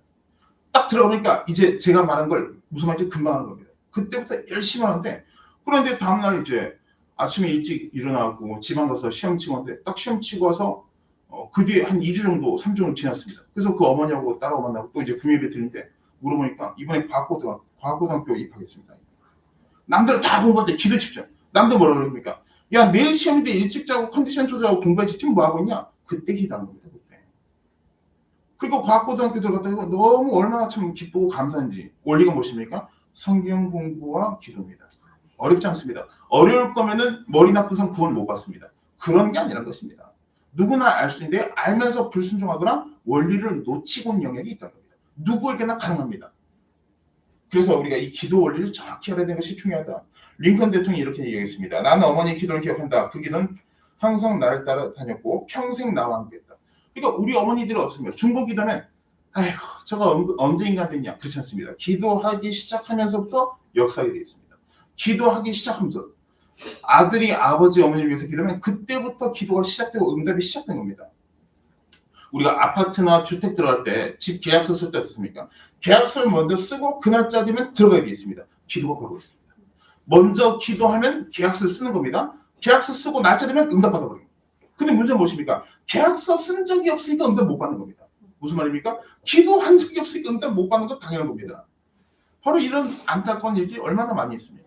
딱 들어보니까 이제 제가 말한 걸 무슨 말인지 금방 하는 겁니다. 그때부터 열심히 하는데 그런데 다음날 이제 아침에 일찍 일어나고 지방 가서 시험 치고 왔는데 딱 시험 치고 와서 그 뒤에 한 2주 정도, 3주 정도 지났습니다. 그래서 그 어머니하고 딸하고 만나고 또 이제 금요일에 드는데 물어보니까 이번에 과학고등학교 입학했습니다. 남들 다 공부할 때 기도 집중. 남들 뭐라 그럽니까? 야 내일 시험인데 일찍 자고 컨디션 조절하고 공부해야지 지금 뭐하고 있냐? 그때 기도하는 겁니다. 그때. 그리고 과학고등학교 들어갔다가 너무 얼마나 참 기쁘고 감사한지 원리가 무엇입니까? 성경 공부와 기도입니다. 어렵지 않습니다. 어려울 거면은 머리 나쁜 사람 구원 못 받습니다. 그런 게 아니란 것입니다. 누구나 알 수 있는데 알면서 불순종하거나 원리를 놓치고 온 영역이 있다는 겁니다. 누구에게나 가능합니다. 그래서 우리가 이 기도 원리를 정확히 알아야 되는 것이 중요하다. 링컨 대통령이 이렇게 얘기했습니다. 나는 어머니의 기도를 기억한다. 그 기도는 항상 나를 따라 다녔고 평생 나와 함께했다. 그러니까 우리 어머니들이 없습니다. 중보 기도는 아이고 저거 언제인가 됐냐. 그렇지 않습니다. 기도하기 시작하면서부터 역사하게 되어 있습니다. 기도하기 시작하면서 아들이 아버지 어머니를 위해서 기도하면 그때부터 기도가 시작되고 응답이 시작된 겁니다. 우리가 아파트나 주택 들어갈 때 집 계약서 쓸 때 어떻습니까? 계약서를 먼저 쓰고 그 날짜 되면 들어가야 돼 있습니다. 기도가 바로 있습니다. 먼저 기도하면 계약서를 쓰는 겁니다. 계약서 쓰고 날짜 되면 응답 받아버립니다. 근데 문제는 무엇입니까? 계약서 쓴 적이 없으니까 응답 못 받는 겁니다. 무슨 말입니까? 기도한 적이 없으니까 응답 못 받는 건 당연한 겁니다. 바로 이런 안타까운 일들이 얼마나 많이 있습니까?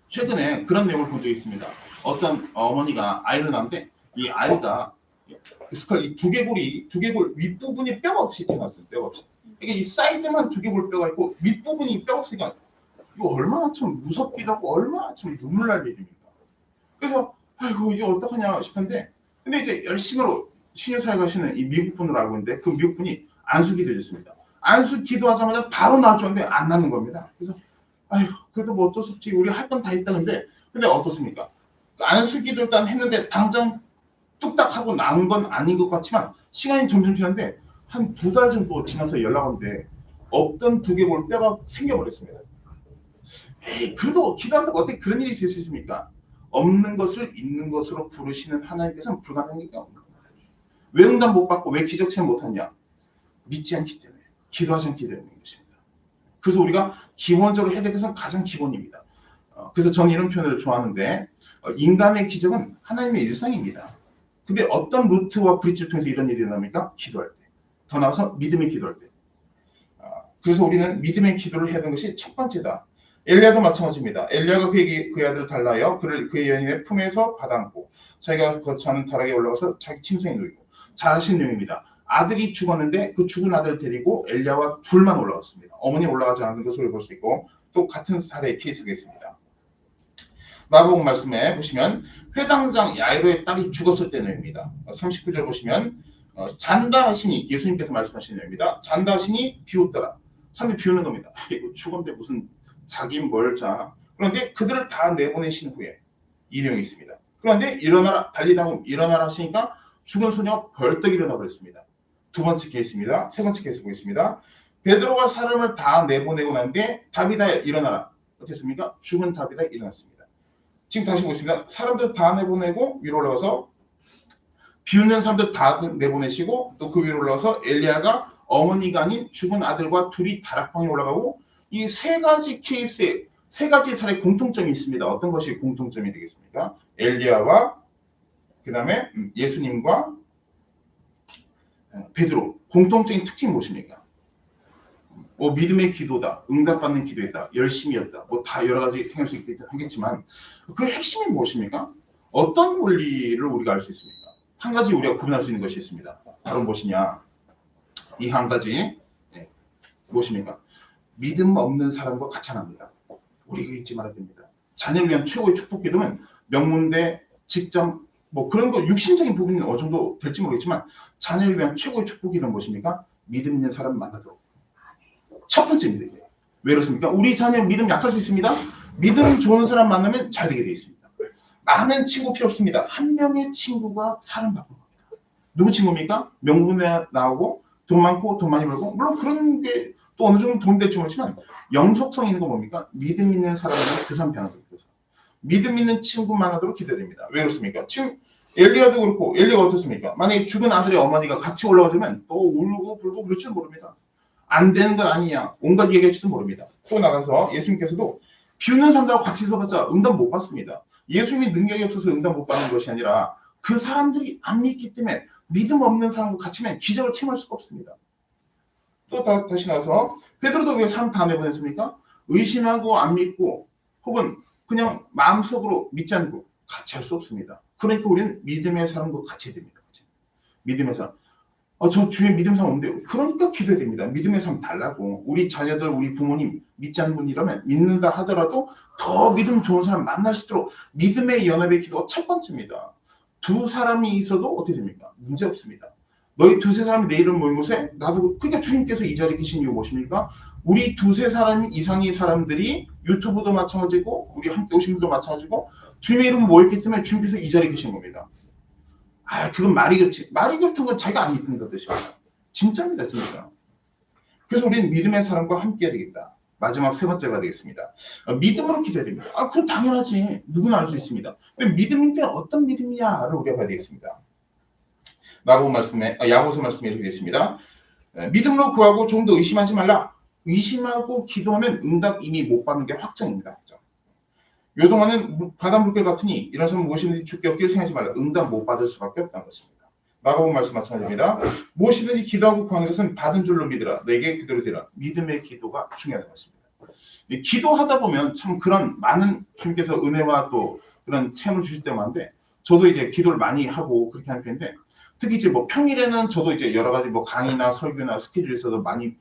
최근에 그런 내용을 본 적이 있습니다. 어떤 어머니가 아이를 낳는데 이 아이가 스컬 이 두개골 윗부분이 뼈가 없이 태어났어요. 뼈가 없이. 이게 이 사이드만 두개골 뼈가 있고 윗부분이 뼈가 없으니까 이거 얼마나 참 무섭기도 하고 얼마나 참 눈물 날 일입니까? 그래서 아이고 이게 어떡하냐 싶은데 근데 이제 열심히로 신유사회 가시는 이 미국 분을 알고 있는데 그 미국 분이 안수 기도해줬습니다. 안수 기도하자마자 바로 나왔는데 안 낫는 겁니다. 그래서 아이고 그래도 뭐 어쩔 수 없지 우리 할 건 다 했다는데 근데 어떻습니까? 안수 기도 일단 했는데 당장 뚝딱 하고 나은 건 아닌 것 같지만 시간이 점점 지났는데 한 2달 정도 지나서 연락 왔는데 없던 두개골 뼈가 생겨버렸습니다. 에이, 그래도 기도한다고 어떻게 그런 일이 있을 수 있습니까? 없는 것을 있는 것으로 부르시는 하나님께서는 불가능한 게 없는 겁니다. 왜 응답 못 받고 왜 기적체를 못하냐? 믿지 않기 때문에 기도하지 않기 때문인 것입니다. 그래서 우리가 기본적으로 해야 될 것은 가장 기본입니다. 그래서 저는 이런 표현을 좋아하는데 인간의 기적은 하나님의 일상입니다. 근데 어떤 루트와 브릿지를 통해서 이런 일이 일어납니까? 기도할 때. 더 나아가서 믿음의 기도할 때. 그래서 우리는 믿음의 기도를 해야 되는 것이 첫 번째다. 엘리야도 마찬가지입니다. 엘리야가 그의 아들을 달라하여 그를 그의 여인의 품에서 받아안고 자기가 거처하는 다락에 올라가서 자기 침상에 누이고 잘하신 내용입니다. 아들이 죽었는데 그 죽은 아들을 데리고 엘리야와 둘만 올라갔습니다. 어머니 올라가지 않는 것을 볼 수 있고 또 같은 사례의 케이스가 있습니다. 마가복음 말씀에 보시면 회당장 야이로의 딸이 죽었을 때 내용입니다. 39절 보시면 잔다 하시니 예수님께서 말씀하시는 내용입니다. 잔다 하시니 비웃더라. 사람들이 비웃는 겁니다. 이거 죽었는데 무슨 자긴 뭘 자. 그런데 그들을 다 내보내신 후에 이 내용이 있습니다. 그런데 일어나라 달리다 일어나라 하시니까 죽은 소녀가 벌떡 일어나 버렸습니다. 두 번째 케이스입니다. 세 번째 케이스 보겠습니다. 베드로가 사람을 다 내보내고 난 뒤에 다비다 일어나라. 어땠습니까? 죽은 다비다 일어났습니다. 지금 다시 보겠습니다. 사람들 다 내보내고 위로 올라가서 비웃는 사람들 다 내보내시고 또 그 위로 올라가서 엘리야가 어머니가 아닌 죽은 아들과 둘이 다락방에 올라가고 이 세 가지 케이스에 세 가지 사례 공통점이 있습니다. 어떤 것이 공통점이 되겠습니까? 엘리야와 그 다음에 예수님과 베드로 공통적인 특징이 무엇입니까? 뭐 믿음의 기도다, 응답받는 기도했다, 열심히였다, 뭐 다 여러 가지 생각할 수 있겠지만 그 핵심이 무엇입니까? 어떤 원리를 우리가 알 수 있습니까? 한 가지 우리가 구분할 수 있는 것이 있습니다. 바로 무엇이냐? 이 한 가지 무엇입니까? 믿음 없는 사람과 같이 합니다. 우리 잊지 말아야 됩니다. 자녀를 위한 최고의 축복 기도는 명문대, 직장, 뭐 그런 거 육신적인 부분이 어느 정도 될지 모르겠지만 자녀를 위한 최고의 축복 기도는 무엇입니까? 믿음 있는 사람 만나도록. 첫 번째입니다. 이게. 왜 그렇습니까? 우리 자녀 믿음 약할 수 있습니다. 믿음 좋은 사람 만나면 잘 되게 돼 있습니다. 많은 친구 필요 없습니다. 한 명의 친구가 사람 바꾼 겁니다. 누구 친구입니까? 명문대 나오고 돈 많고 돈 많이 벌고 물론 그런 게 또 어느 정도 도움 될지 모르지만 영속성 있는 거 뭡니까? 믿음 있는 사람은 그 사람 변화도록 해서 믿음 있는 친구 만나도록 기대됩니다. 왜 그렇습니까? 지금 엘리야도 그렇고 엘리가 어떻습니까? 만약에 죽은 아들의 어머니가 같이 올라가자면 또 울고 불고 그럴 줄 모릅니다. 안 되는 건 아니냐 온갖 얘기할지도 모릅니다. 또 나가서 예수님께서도 비웃는 사람들하고 같이 있어봤자 응답 못 받습니다. 예수님이 능력이 없어서 응답 못 받는 것이 아니라 그 사람들이 안 믿기 때문에 믿음 없는 사람과 같이 하면 기적을 체험할 수가 없습니다. 또 다시 나와서 베드로도 왜 사람 다 내보냈습니까? 의심하고 안 믿고 혹은 그냥 마음속으로 믿지 않고 같이 할 수 없습니다. 그러니까 우리는 믿음의 사람과 같이 해야 됩니다. 믿음의 사람. 저 주위에 믿음 사람 없는데 그러니까 기도해야 됩니다. 믿음의 사람 달라고. 우리 자녀들, 우리 부모님 믿지 않는 분이라면 믿는다 하더라도 더 믿음 좋은 사람 만날 수 있도록 믿음의 연합의 기도가 첫 번째입니다. 두 사람이 있어도 어떻게 됩니까? 문제 없습니다. 너희 두세 사람이 내 이름 모인 곳에 나도 그러니까 주님께서 이 자리에 계신 이유 무엇입니까? 우리 두세 사람 이상의 사람들이 유튜브도 마찬가지고 우리 함께 오신 분도 마찬가지고 주님의 이름 모였기 때문에 주님께서 이 자리에 계신 겁니다. 그건 말이 그렇지. 말이 그렇다는 건 자기가 안 믿는 뜻입니다. 진짜입니다, 진짜. 그래서 우리는 믿음의 사람과 함께 해야 되겠다. 마지막 세 번째가 되겠습니다. 믿음으로 기도해야 됩니다. 그럼 당연하지. 누구나 알 수 있습니다. 믿음인데 어떤 믿음이냐를 우리가 봐야 되겠습니다. 야고보서 말씀에 이렇게 되겠습니다. 믿음으로 구하고 좀 더 의심하지 말라. 의심하고 기도하면 응답 이미 못 받는 게 확정입니다. 요동하는 바다 물결 같으니 일어서면 무엇이든지 주께 얻기를 생각하지 말라. 응답 못 받을 수밖에 없다는 것입니다. 마가복음 말씀 마찬가지입니다. 무엇이든지 기도하고 구하는 것은 받은 줄로 믿으라. 내게 그대로 되라. 믿음의 기도가 중요하다는 것입니다. 기도하다 보면 참 그런 많은 주님께서 은혜와 또 그런 체험을 주실 때가 많은데 저도 이제 기도를 많이 하고 그렇게 하는 편인데 특히 이제 뭐 평일에는 저도 이제 여러 가지 뭐 강의나 설교나 스케줄에 있어서 많이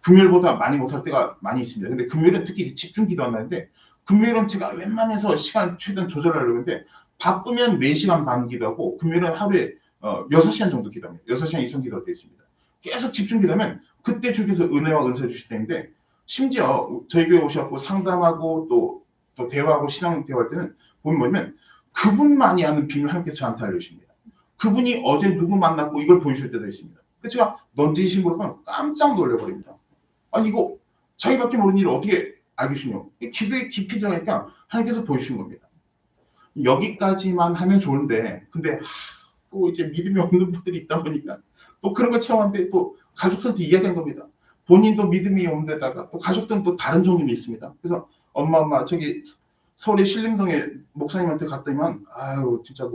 금요일보다 많이 못할 때가 많이 있습니다. 근데 금요일은 특히 집중 기도한다는데 금요일은 제가 웬만해서 시간 최대한 조절하려고 하는데 바쁘면 4시간 반 기도하고 금요일은 하루에 6시간 정도 기도합니다. 6시간 이상 기도할 때 있습니다. 계속 집중 기도하면 그때 주께서 은혜와 은사를 주실 때인데 심지어 저희 교회 오셔서 상담하고 또 대화하고 신앙 대화할 때는 보면 뭐냐면 그분만이 아는 비밀을 하나님께서 저한테 알려주십니다. 그분이 어제 누구 만났고 이걸 보여줄 때도 있습니다. 그래서 제가 넌지시 물어보면 깜짝 놀라버립니다. 이거 자기밖에 모르는 일을 어떻게 알고 계시냐. 기도에 깊이 들어가니까 하나님께서 보여주신 겁니다. 여기까지만 하면 좋은데 근데 또 이제 믿음이 없는 분들이 있다 보니까 또 그런 걸 체험하는데 또 가족들한테 이야기한 겁니다. 본인도 믿음이 없는 데다가 또 가족들은 또 다른 종류이 있습니다. 그래서 엄마 저기 서울의 신림동에 목사님한테 갔더니만 진짜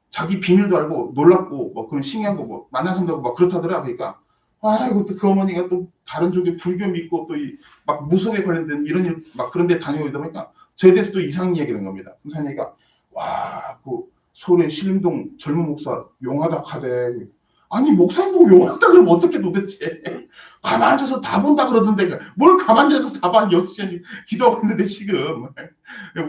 자기 비밀도 알고 놀랍고 뭐 그런 신기한 거 뭐 만나서 한다고 막 그렇다더라. 그러니까 또 그 어머니가 또 다른 쪽에 불교 믿고 또 막 무속에 관련된 이런 일 막 그런 데 다녀오다 보니까 저에 대해서 또 이상 이야기를 한 겁니다. 그래서 얘기가 그 서울의 신림동 젊은 목사 용하다 하대. 아니 목사님 보고 용하다 그러면 어떻게 도대체. 가만히 앉아서 다 본다 그러던데 뭘 가만히 앉아서 다 봐. 6시간 기도하고 있는데 지금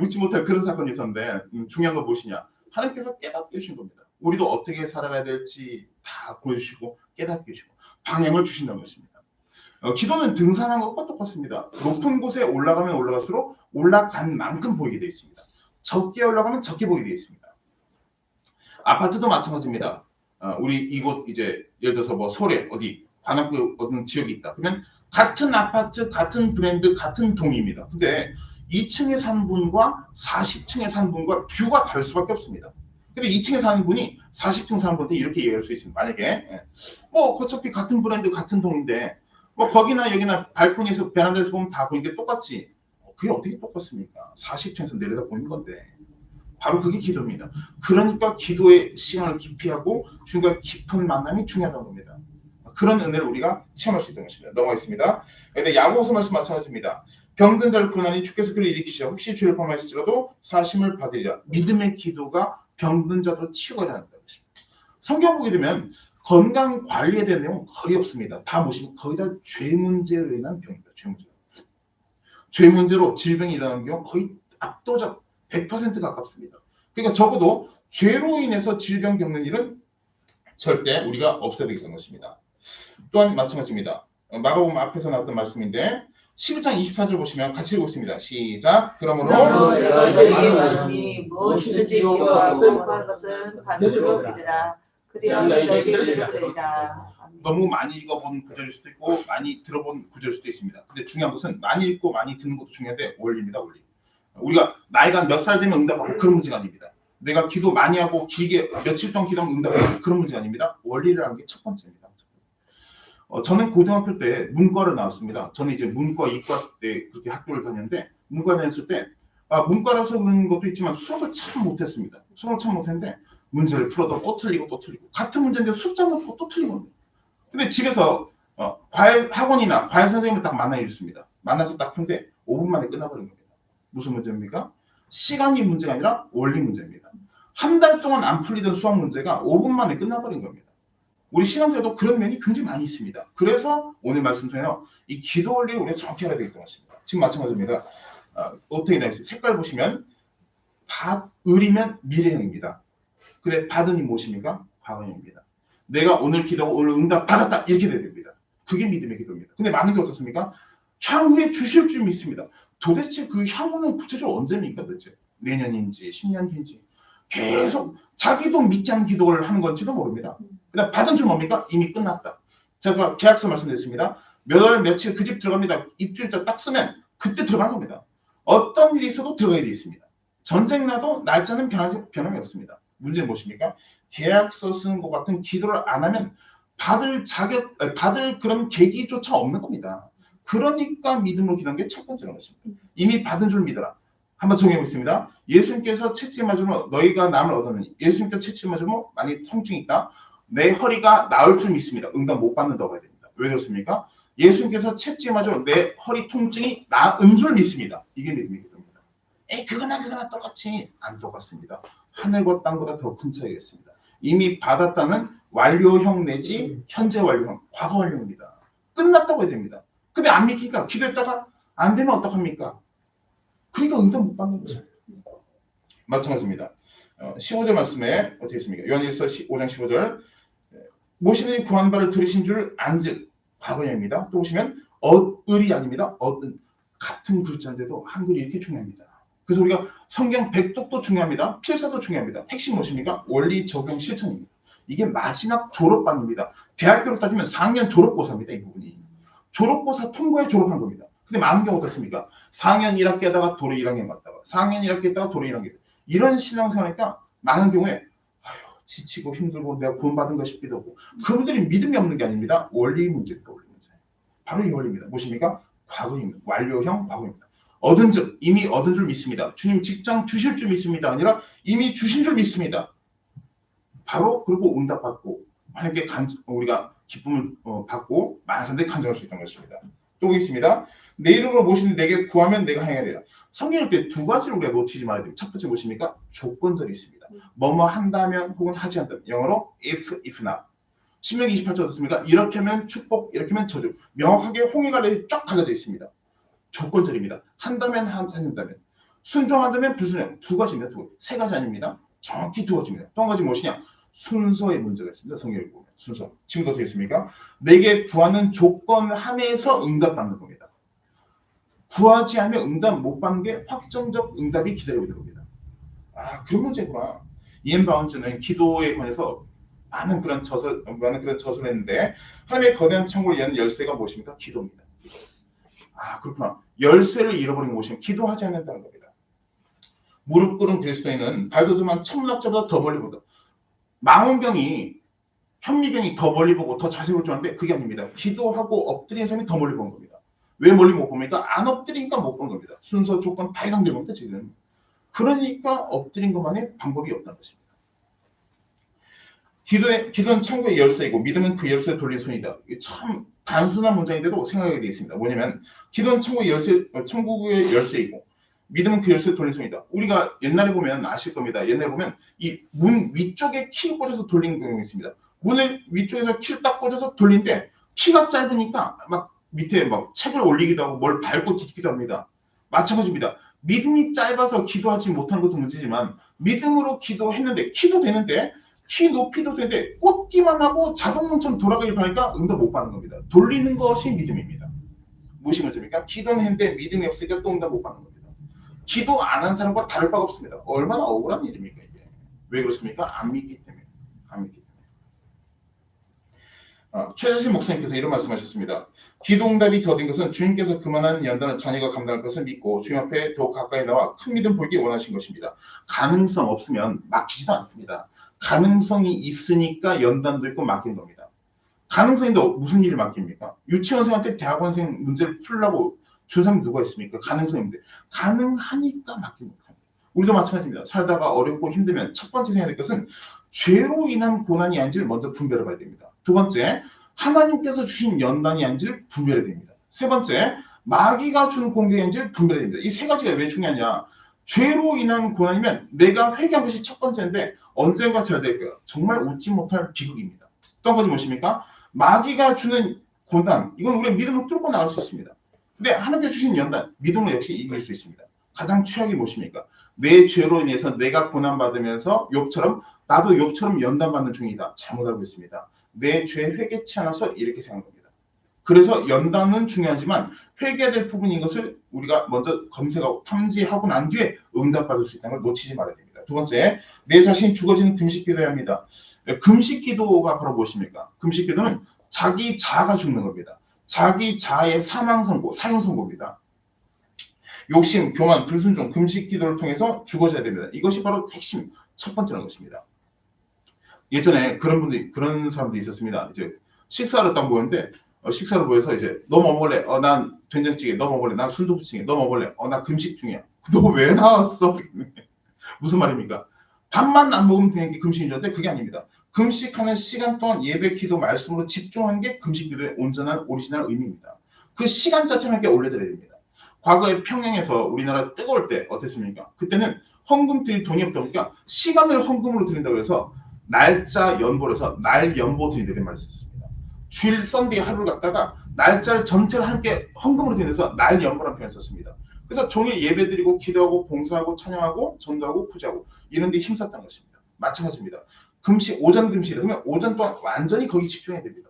웃지 못할 그런 사건이 있었는데 중요한 건 무엇이냐. 하나님께서 깨닫게 해주신 겁니다. 우리도 어떻게 살아가야 될지 다 보여주시고 깨닫게 해주시고 방향을 주신다는 것입니다. 기도는 등산한 것과 똑같습니다. 높은 곳에 올라가면 올라갈수록 올라간 만큼 보이게 되어 있습니다. 적게 올라가면 적게 보이게 되어 있습니다. 아파트도 마찬가지입니다. 우리 이곳 이제 예를 들어서 뭐 서울에 어디 관악구 어떤 지역이 있다. 그러면 같은 아파트, 같은 브랜드, 같은 동입니다. 근데 2층에 사는 분과 40층에 사는 분과 뷰가 다를 수밖에 없습니다. 근데 2층에 사는 분이 40층 사는 분한테 이렇게 얘기할 수 있습니다. 만약에 어차피 같은 브랜드, 같은 동인데 거기나 여기나 발코니에서 베란다에서 보면 다 보이는데 똑같지. 그게 어떻게 똑같습니까? 40층에서 내려다 보는 건데. 바로 그게 기도입니다. 그러니까 기도의 시간을 깊이 하고 주님과 깊은 만남이 중요하다는 겁니다. 그런 은혜를 우리가 체험할 수 있다는 것입니다. 넘어가겠습니다. 근데 야고보서 말씀 마찬가지입니다. 병든 자를 구원하니 주께서 그를 일으키시라. 혹시 주를 범하실지라도 사심을 받으리라. 믿음의 기도가 병든 자도 치유가 된다는 것입니다. 성경 보게 되면 건강 관리에 대한 내용은 거의 없습니다. 다 보시면 거의 다 죄 문제로 인한 병입니다. 죄 문제. 죄 문제로 질병이 일어나는 경우 거의 압도적 100% 가깝습니다. 그러니까 적어도 죄로 인해서 질병 겪는 일은 절대 우리가 없어야 되겠다는 것입니다. 또한 마찬가지입니다. 마가복음 앞에서 나왔던 말씀인데 11장 24절 보시면 같이 읽겠습니다. 시작. 그러므로 내가 너에게 말하노니 무엇이든지 기도하고 구한 것은 받으려 믿으라. 그리하여 너에게 이르리라. 너무 많이 읽어본 구절일 수도 있고 많이 들어본 구절일 수도 있습니다. 근데 중요한 것은 많이 읽고 많이 듣는 것도 중요한데 원리입니다. 원리. 우리가 나이가 몇 살 되면 응답하고 그런 문제가 아닙니다. 내가 기도 많이 하고 길게 며칠 동안 기도하면 응답하고 그런 문제가 아닙니다. 원리를 하는 게 첫 번째입니다. 저는 고등학교 때 문과를 나왔습니다. 저는 이제 문과, 이과 때 그렇게 학교를 다녔는데 문과 다녔을 때 문과라서 그런 것도 있지만 수학을 참 못했습니다. 수학을 참 못했는데 문제를 풀어도 또 틀리고 또 틀리고 같은 문제인데 숫자 놓고 또 틀리고. 근데 집에서 과외 학원이나 과외 선생님을 딱 만나주셨습니다. 만나서 딱 푼데 5분 만에 끝나버린 겁니다. 무슨 문제입니까? 시간이 문제가 아니라 원리 문제입니다. 한 달 동안 안 풀리던 수학 문제가 5분 만에 끝나버린 겁니다. 우리 신앙생활도 그런 면이 굉장히 많이 있습니다. 그래서 오늘 말씀 통해서 이 기도 원리를 우리가 정확히 알아야 되겠다는 것입니다. 지금 마찬가지입니다. 어떻게 되어 있어요? 색깔 보시면 을이면 미래형입니다. 근데 받은이 무엇입니까? 과거형입니다. 내가 오늘 기도하고 오늘 응답 받았다 이렇게 돼야 됩니다. 그게 믿음의 기도입니다. 근데 많은 게 어떻습니까? 향후에 주실 줄 믿습니다. 도대체 그 향후는 구체적으로 언제입니까? 도대체 내년인지 10년 뒤인지 계속 자기도 믿지 않는 기도를 하는 건지도 모릅니다. 그다음 받은 줄 뭡니까? 이미 끝났다. 제가 계약서 말씀드렸습니다. 몇 월 며칠 그 집 들어갑니다. 입주일자 딱 쓰면 그때 들어간 겁니다. 어떤 일이 있어도 들어가야 돼 있습니다. 전쟁 나도 날짜는 변함이 없습니다. 문제는 무엇입니까? 계약서 쓰는 것 같은 기도를 안 하면 받을 그런 계기조차 없는 겁니다. 그러니까 믿음으로 기도하는 게 첫 번째로 것입니다. 이미 받은 줄 믿어라. 한번 정해보겠습니다. 예수님께서 채찍 맞으면 너희가 남을 얻었느니 예수님께서 채찍 맞으면 만약 통증이 있다. 내 허리가 나을 줄 믿습니다. 응답 못 받는다고 해야 됩니다. 왜 그렇습니까? 예수님께서 채찍 맞으면 내 허리 통증이 나은 줄 믿습니다. 이게 믿음의 기도입니다. 그거나 똑같이 안 똑같습니다. 하늘과 땅보다 더 큰 차이가 있습니다. 이미 받았다는 완료형 내지 현재 완료형, 과거 완료입니다. 끝났다고 해야 됩니다. 근데 안 믿기니까 기도했다가 안 되면 어떡합니까? 그러니까 응답 못 받는 거죠. 마찬가지입니다. 15절 말씀에 어떻게 있습니까? 요한일서 5장 15절 모시는 구한 바를 들으신 줄 안즉 과거형입니다. 또 보시면 을이 아닙니다. 같은 글자인데도 한글이 이렇게 중요합니다. 그래서 우리가 성경 백독도 중요합니다. 필사도 중요합니다. 핵심 무엇입니까? 원리 적용 실천입니다. 이게 마지막 졸업반입니다. 대학교로 따지면 4학년 졸업고사입니다. 이 부분이. 졸업고사 통과해 졸업한 겁니다. 근데 많은 경우 어떻습니까? 4학년 1학기 하다가 도로 1학년 갔다가 4학년 1학기 했다가 도로 1학기 이런 신앙생활이니까 많은 경우에 지치고 힘들고 내가 구원받은 것 싶기도 하고 그분들이 믿음이 없는 게 아닙니다. 원리 문제입니다. 원리 문제. 바로 이 원리입니다. 무엇입니까? 과거입니다. 완료형 과거입니다. 얻은 즉 이미 얻은 줄 믿습니다. 주님 직장 주실 줄 믿습니다. 아니라 이미 주신 줄 믿습니다. 바로 그리고 응답받고 하나님께 우리가 기쁨을 받고 만산대 간증할 수 있다는 것입니다. 또 있습니다. 내 이름으로 모시는 내게 구하면 내가 행하리라. 성경일 때 두 가지를 우리가 놓치지 말아야 됩니다. 첫 번째 무엇입니까? 조건절이 있습니다. 뭐뭐 한다면 혹은 하지 않다면 영어로 if not. 신명기 28절 어떻습니까? 이렇게 하면 축복, 이렇게 하면 저주. 명확하게 홍해갈래에 쫙 갈려져 있습니다. 조건절입니다. 한다면 한다면 순종한다면 불순종. 두 가지입니다. 세 가지 아닙니다. 정확히 두 가지입니다. 또 한 가지 무엇이냐? 순서의 문제가 있습니다. 성경을 보면 순서. 지금도 어떻게 있습니까? 내게 구하는 조건 하에서 응답받는 겁니다. 구하지 않으면 응답 못 받는 게 확정적 응답이 기다리고 있는 겁니다. 그런 문제구나. 이엔 바운즈는 기도에 관해서 많은 그런 저술을 했는데 하나님의 거대한 창고를 여는 열쇠가 무엇입니까? 기도입니다. 그렇구나. 열쇠를 잃어버린 무엇이냐? 기도하지 않는다는 겁니다. 무릎 꿇은 그리스도인은 발돋움한 천문학자보다 더 멀리 본다. 망원경이 현미경이 더 멀리 보고 더 자세히 볼 줄 아는데 그게 아닙니다. 기도하고 엎드린 사람이 더 멀리 보는 겁니다. 왜 멀리 못 봅니까? 안 엎드리니까 못 보는 겁니다. 순서 조건 다 해당되는 겁니다. 지금. 그러니까 엎드린 것만의 방법이 없다는 것입니다. 기도는 창고의 열쇠이고 믿음은 그 열쇠를 돌린 손이다. 참 단순한 문장인데도 생각하게 되어 있습니다. 뭐냐면 기도는 천국의 열쇠이고 믿음은 그 열쇠를 돌린 손이다. 우리가 옛날에 보면 아실 겁니다. 옛날에 보면 이 문 위쪽에 키 꽂아서 돌리는 경우가 있습니다. 문을 위쪽에서 키를 딱 꽂아서 돌리는데 키가 짧으니까 막 밑에 막 책을 올리기도 하고 뭘 밟고 뒤집기도 합니다. 마찬가지입니다. 믿음이 짧아서 기도하지 못하는 것도 문제지만 믿음으로 기도했는데 키도 되는데 키 높이도 되는데 꽂기만 하고 자동문처럼 돌아가길 바라니까 응답 못 받는 겁니다. 돌리는 것이 믿음입니다. 무엇이 문제입니까? 기도는 했는데 믿음이 없으니까 또 응답 못 받는 겁니다. 기도 안 한 사람과 다를 바가 없습니다. 얼마나 억울한 일입니까 이게. 왜 그렇습니까? 안 믿기 때문에. 안 믿기 때문에. 최재신 목사님께서 이런 말씀하셨습니다. 기도응답이 더딘 것은 주님께서 그만한 연단을 자녀가 감당할 것을 믿고 주님 앞에 더욱 가까이 나와 큰 믿음 보이기 원하신 것입니다. 가능성 없으면 맡기지도 않습니다. 가능성이 있으니까 연단도 있고 맡긴 겁니다. 가능성인데 무슨 일을 맡깁니까? 유치원생한테 대학원생 문제를 풀려고 준 사람이 누가 있습니까? 가능성인데 가능하니까 맡긴 겁니다. 우리도 마찬가지입니다. 살다가 어렵고 힘들면 첫 번째 생각해야 될 것은 죄로 인한 고난이 아닌지를 먼저 분별해 봐야 됩니다. 두 번째, 하나님께서 주신 연단이 아닌지를 분별해야 됩니다. 세 번째, 마귀가 주는 공격이 아닌지를 분별해야 됩니다. 이 세 가지가 왜 중요하냐? 죄로 인한 고난이면 내가 회개한 것이 첫 번째인데 언젠가 잘 될 거예요. 정말 웃지 못할 비극입니다. 또 한 가지 무엇입니까? 마귀가 주는 고난, 이건 우리가 믿음을 뚫고 나갈 수 있습니다. 근데 하나님께 주신 연단, 믿음으로 역시 이길 수 있습니다. 가장 최악이 무엇입니까? 내 죄로 인해서 내가 고난받으면서 욥처럼 나도 욥처럼 연단받는 중이다. 잘못 알고 있습니다. 내 죄 회개치 않아서 이렇게 생각한 겁니다. 그래서 연단은 중요하지만 회개해야 될 부분인 것을 우리가 먼저 검색하고 탐지하고 난 뒤에 응답받을 수 있다는 걸 놓치지 말아야 됩니다. 두 번째, 내 자신이 죽어지는 금식 기도해야 합니다. 금식 기도가 바로 무엇입니까? 금식 기도는 자기 자아가 죽는 겁니다. 자기 자아의 사망 선고, 사형 선고입니다. 욕심, 교만, 불순종, 금식 기도를 통해서 죽어져야 됩니다. 이것이 바로 핵심 첫 번째라는 것입니다. 예전에 그런 사람들이 있었습니다. 이제 식사를 딱 모였는데 식사를 모여서 이제 너 뭐 먹을래? 난 된장찌개. 너 먹을래? 난 순두부찌개. 너 먹을래? 나 금식 중이야. 너 왜 나왔어? 무슨 말입니까? 밥만 안 먹으면 되는 게 금식인 줄 알았는데 그게 아닙니다. 금식하는 시간 동안 예배, 기도, 말씀으로 집중하는 게 금식 기도의 온전한 오리지널 의미입니다. 그 시간 자체는 함께 올려드려야 됩니다. 과거에 평양에서 우리나라 뜨거울 때 어땠습니까? 그때는 헌금 드릴 돈이 없다 보니까 시간을 헌금으로 드린다고 해서 날짜 연보를 해서 날 연보 드린다는 말을 썼습니다. 주일 썬데이 하루를 갖다가 날짜를 전체를 함께 헌금으로 드리면서 날 연보라는 표현을 썼습니다. 그래서 종일 예배 드리고 기도하고 봉사하고 찬양하고 전도하고 구제하고 이런 데 힘썼다는 것입니다. 마찬가지입니다. 금식, 오전 금식이다. 그러면 오전 동안 완전히 거기 집중해야 됩니다.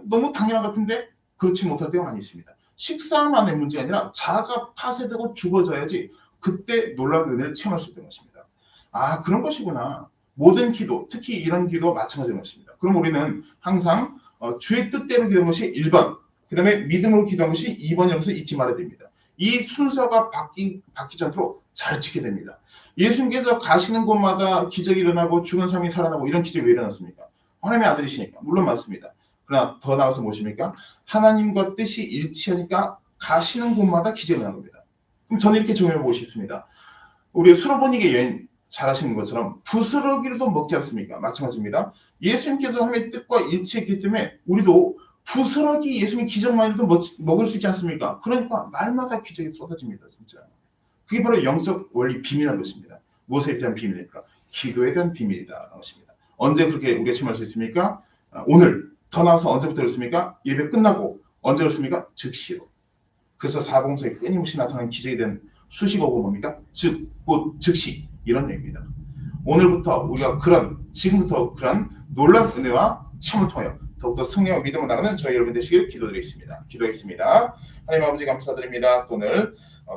너무 당연한 것 같은데 그렇지 못할 때가 많이 있습니다. 식사만의 문제가 아니라 자아가 파쇄되고 죽어져야지 그때 놀라운 은혜를 체험할 수 있는 것입니다. 아, 그런 것이구나. 모든 기도, 특히 이런 기도와 마찬가지인 것입니다. 그럼 우리는 항상 주의 뜻대로 기도한 것이 1번, 그 다음에 믿음으로 기도한 것이 2번이라는 것을 잊지 말아야 됩니다. 이 순서가 바뀌지 않도록 잘 지켜야 됩니다. 예수님께서 가시는 곳마다 기적이 일어나고 죽은 사람이 살아나고 이런 기적이 왜 일어났습니까? 하나님의 아들이시니까. 물론 맞습니다. 그러나 더 나아가서 무엇입니까? 하나님과 뜻이 일치하니까 가시는 곳마다 기적이 일어나는 겁니다. 그럼 저는 이렇게 정해보고 싶습니다. 우리 수로보니게 여행 잘 하시는 것처럼 부스러기로도 먹지 않습니까? 마찬가지입니다. 예수님께서 하나님의 뜻과 일치했기 때문에 우리도 부스러기 예수님의 기적만이라도 먹을 수 있지 않습니까? 그러니까 날마다 기적이 쏟아집니다. 진짜. 그게 바로 영적 원리 비밀이라는 것입니다. 무엇에 대한 비밀입니까? 기도에 대한 비밀이다라는 것입니다. 언제 그렇게 우리가 체험할 수 있습니까? 오늘 더 나아서 언제부터 그렇습니까? 예배 끝나고 언제 그렇습니까? 즉시로. 그래서 사봉서에 끊임없이 나타나는 기적에 대한 수식어가 뭡니까? 즉, 곧, 즉시 이런 얘기입니다. 오늘부터 우리가 지금부터 그런 놀라운 은혜와 참을 통하여 더욱더 승리와 믿음을 나가는 저희 여러분 되시길 기도드리겠습니다. 기도하겠습니다. 하나님 아버지 감사드립니다. 오늘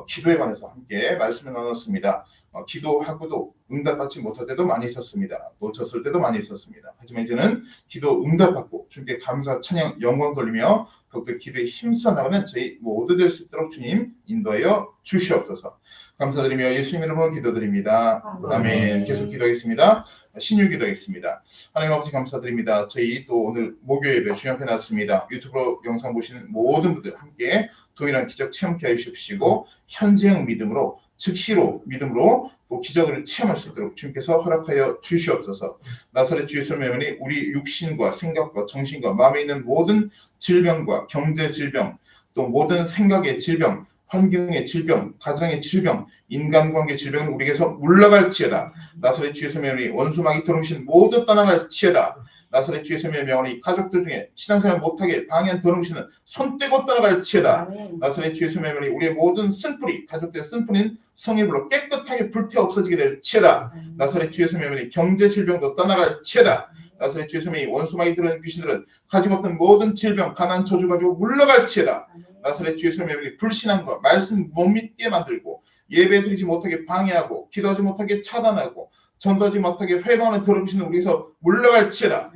기도에 관해서 함께 말씀을 나눴습니다. 기도하고도 응답받지 못할 때도 많이 있었습니다. 놓쳤을 때도 많이 있었습니다. 하지만 이제는 기도 응답받고 주님께 감사, 찬양, 영광 돌리며 더욱더 기도에 힘써 나가는 저희 모두 될 수 있도록 주님 인도하여 주시옵소서. 감사드리며 예수님 이름으로 기도드립니다. 아멘. 계속 기도하겠습니다. 신유 기도하겠습니다. 하나님 아버지 감사드립니다. 저희 또 오늘 목요 예배 주님 앞에 나왔습니다. 유튜브로 영상 보시는 모든 분들 함께 동일한 기적 체험케 해주시고 현재형 믿음으로 즉시로 믿음으로 또 기적을 체험할 수 있도록 주님께서 허락하여 주시옵소서. 나사렛 주 예수님의 은혜니 우리 육신과 생각과 정신과 마음에 있는 모든 질병과 경제 질병 또 모든 생각의 질병 환경의 질병, 가정의 질병, 인간관계 질병은 우리에게서 물러갈지어다. 나사렛 주 예수님의 은혜니 원수 마귀 들어오신 모두 떠나갈지어다. 나사렛 주 예수님의 명언이 가족들 중에 신앙생활 못하게 방해한 더러움신은 손 떼고 떠나갈지어다. 나사렛 주 예수님의 명언이 우리의 모든 쓴뿌리, 가족들의 쓴뿌리는 성의 불로 깨끗하게 불태 없어지게 될지어다. 나사렛 주 예수님의 명언이 경제 질병도 떠나갈지어다. 나사렛 주 예수님의 원수마귀 들은 귀신들은 가지고 없던 모든 질병, 가난, 저주 가지고 물러갈지어다. 나사렛 주 예수님의 명언이 불신앙과 말씀 못 믿게 만들고 예배 드리지 못하게 방해하고 기도하지 못하게 차단하고 전도하지 못하게 회방하는 더러움신은 우리에서 물러갈지어다.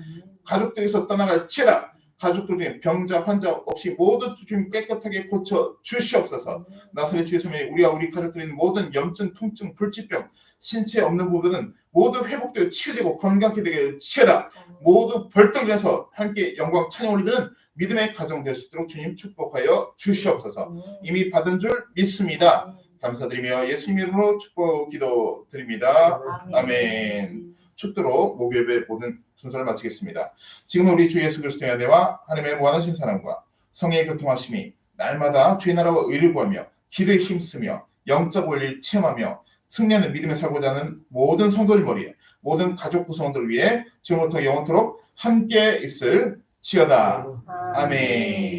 가족들에서 떠나갈지어다. 가족들 중에 병자 환자 없이 모두 주님 깨끗하게 고쳐 주시옵소서. 나사렛 주 예수님이 우리와 우리 가족들이 있는 모든 염증, 통증, 불치병, 신체에 없는 부분은 모두 회복되고 치유되고 건강하게 되길 치에다. 모두 벌떡 일어나서 함께 영광 찬양 올리는 믿음의 가정 될 수 있도록 주님 축복하여 주시옵소서. 이미 받은 줄 믿습니다. 감사드리며 예수님 이름으로 축복 기도 드립니다. 아멘. 축도로 목요일의 모든 순서를 마치겠습니다. 지금 우리 주 예수 그리스도의 은혜와 하나님의 무한하신 사랑과 성령의 교통하심이 날마다 주의 나라와 의를 구하며 기도에 힘쓰며 영적 원리를 체험하며 승리하는 믿음에 살고자 하는 모든 성도들 머리에 모든 가족 구성원들을 위해 지금부터 영원토록 함께 있을 지어다. 아멘.